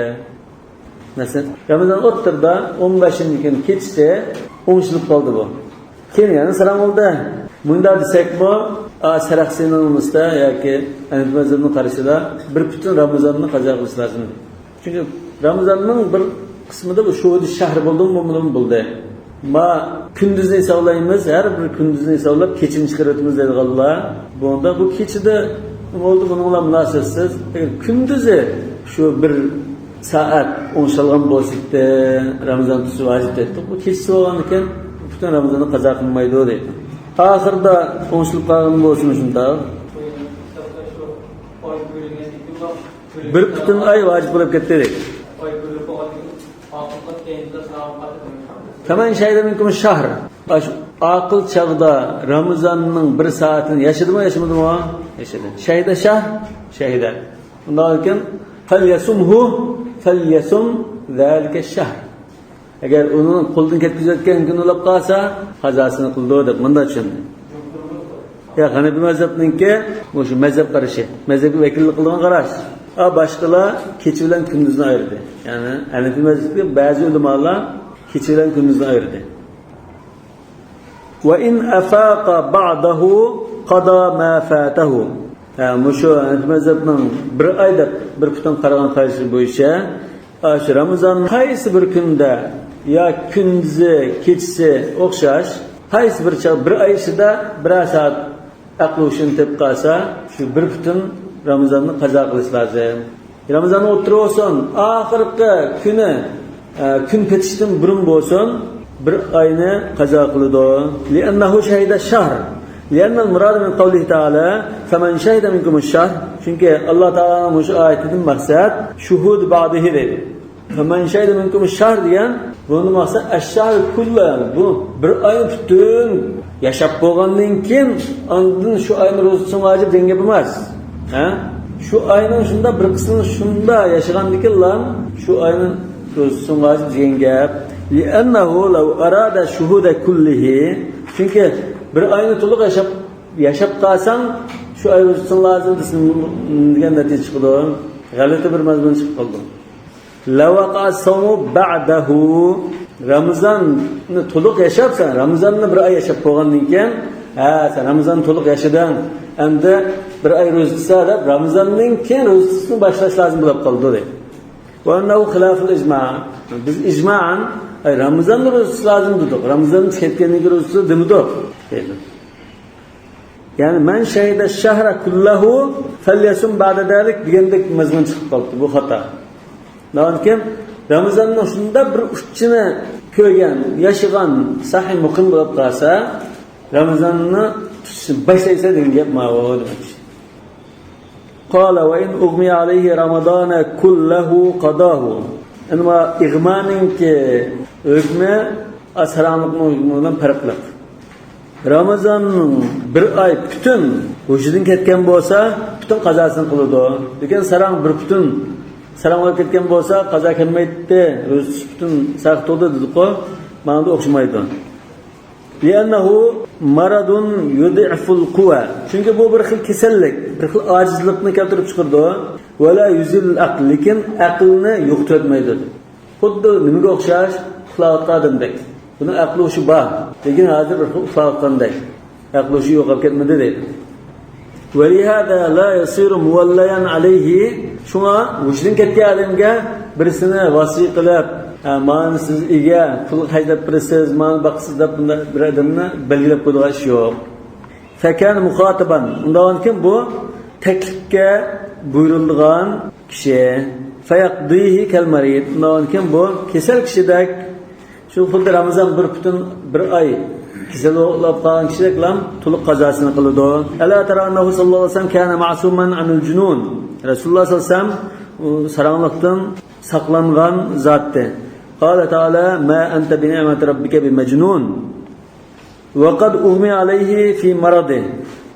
Speaker 1: Masalan, Ramazon o'ttirda 15-kun kechdi, o'ngshilib qoldi bu. Keyin yana salom oldi. Bunda desak bu Saraxsinimizda yoki Anazmazning qarashida bir butun Ramazonni qazo qilish lozim. Chunki Ramazonning bir qismida bu shuhud shahr bo'ldi. Ma kunduzni hisoblaymiz, har bir kunduzni hisoblab kechini chiqaratamiz deydiganlar. Bunda bu kechida bo'ldi, buning bilan munosabatsiz. Kunduzi shu bir soat o'ngshilgan bo'lsa-da Ramazon tutish vojib edi. Bu kechsi bo'lgan ekan, butun Ramazonni qazo qilmaydi deydi. Ahirda o'ngshilib qolgan bo'lsin shunda. Bir butun oy vojib bo'lib ketdi deydi. Kaman shayda minkum shahr. Aql chaqda Ramazonning 1 soatini yashadimi, yashamadimi? Yashadi. Shayda shahr, shayda. Undan keyin falyasum zalika shahr. Agar uni qo'ldan ketkazayotgan kun bo'lib qolsa, qazosini qildi deb bunda tushundi. Ya Hanafi mazhabiningki, bu shu mazhab qarashi, mazhabga vakillik qilgan qarash. Boshqalar kecha bilan kunduzni ayirdi. Ya'ni Hanafi mazhabiga ba'zi ulamolar kecha bilan kunduzni ayirdi. Va in afaqa ba'dahu qada ma fatahu. Mushu Hanafi mazhabining bir oyda bir butun qaragan qarashi bo'yicha, shu Ramazon qaysi bir kunda ya kunduzi, kechasi o'xshash, qaysi bir oy ichida 1 soat aql uchun deb qolsa, shu bir butun Ramazonni qazo qilish lozim. Ramazon o'tirsin, oxirgi kuni kun petishdan burun bo'lsin, bir oyni qazo qiladi. Li'annahu shahida shahr. Li'anna al-murad min qawlihi ta'ala, "Faman shahida minkum ash-shahr." Chunki Alloh taolaning shu oyatidan maqsad shuhud ba'dihi dedi. Faman shahida minkum ash-shahr degan, bunun maqsad ash-shahr kullu. Bu bir oy butun yashab bo'lgandan keyin ondan shu oyni ro'zasi vojib denga emas. Shu oyning shunda bir qismini shunda yashagandikinlar, shu oyning ro'zasi vojib degan gap. Li'annahu law arada shuhuda kullihi. Chunki bir oyni to'liq yashab qolsang, shu oy ro'zasi lozim degan natija chiqdi. G'alati bir mazmun chiqib qoldi. Lawaqa sawmu ba'dahu. Ramazonni to'liq yashabsan, Ramazonni bir oy yashab bo'lgandan keyin, sen Ramazonni to'liq yashadan, endi bir oy ro'za tutsa deb Ramazondan keyin ro'za tutishni boshlash lozim bo'lib qoldi deydi. Va annahu xiloful ijma'. Biz ijma'an Ramazonni ro'za tutish lozim dedik. Ramazon ketganiga ro'za tutish demidik deydi. Ya'ni man shahida shahra kullahu falyasum ba'da dalik degandek mazmun chiqib qoldi. Bu xato. Lekin Ramazonning shunda bir uchini ko'rgan, yashagan, sahih muqim bo'lib qolsa, Ramazonni tutishni boshlaysa degan gap ma'lum. Qala va in ughmiya alayhi ramadana kullahu qadahu. Anma ig'maninki hukmi asharamning bilan farqli. Ramazonning bir oy butun o'shidan ketgan bo'lsa, butun qazosini qiladi. Lekin sarang bir butun salom olib ketgan bo'lsa, qazo kelmaydi, o'zi butun saqt bo'ldi dedi-ku, mana bu o'xshamaydi. Li'annahu maradun yud'iful quwa. Chunki bu bir xil kasallik, bir xil ojizlikni keltirib chiqardi. Va la yuzil aql, lekin aqlni yo'qotmaydi. Xuddi nimaga o'xshash uxlayotgan odamdek. Buni aqli o'shi bor. Lekin hozir uxlayotgandek. Aqli o'shi yo'qolib ketmadi deydi. وَلِهَذَا لَا يَصِيرُ مُوَلَّيًا عَلَيْهِ Şuna vücudun ketken adamga birisini vasiy qilib, "Mana siz ega pul haydab birisiz, mana baqsiz" deb bir odamni belgilab qo'ygan ish yo'q. Fakan muxotaban. Undan kim bu taklifga buyurilgan kishi. Fayaqdihi kalmarid. Undan kim bu kasal kishidek shu xuddi Ramazon bir oy kasal bo'lib qolgan kishilar to'liq qazosini qiladi. Ala tara annahu sallallohu alayhi vasallam kana ma'suman anil junun. Rasululloh sallallohu alayhi vasallam saranglikdan saqlangan zotdi. Qala ta'ala ma anta bi ni'mati rabbika bimajnun. Wa qad ughmi alayhi fi maradi.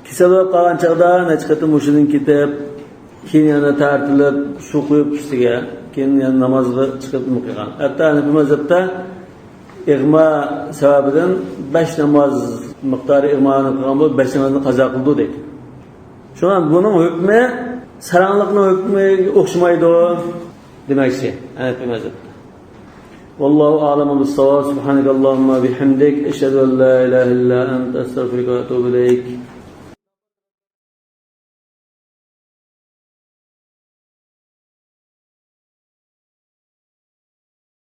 Speaker 1: Kasal bo'lib qolgan chaqda nachqatim mushidan ketib, keyin yana tartilib, suv quyib ustiga, keyin yana namozga chiqib o'qigan. Hatto Hanafi mazhabda ig'ma sababidan 5 namoz miqdori ig'moni qilgan bo'lib 5 namozni qazo qildi deydi. Shundan buning hukmi saranglikning hukmiga o'xshamaydi demakchi Hanafi mazhabda. Vallohu a'lamu bis-savab. Subhanakallahumma bihamdik, ashhadu an la ilaha illa anta, astaghfiruka va atubu ilayk.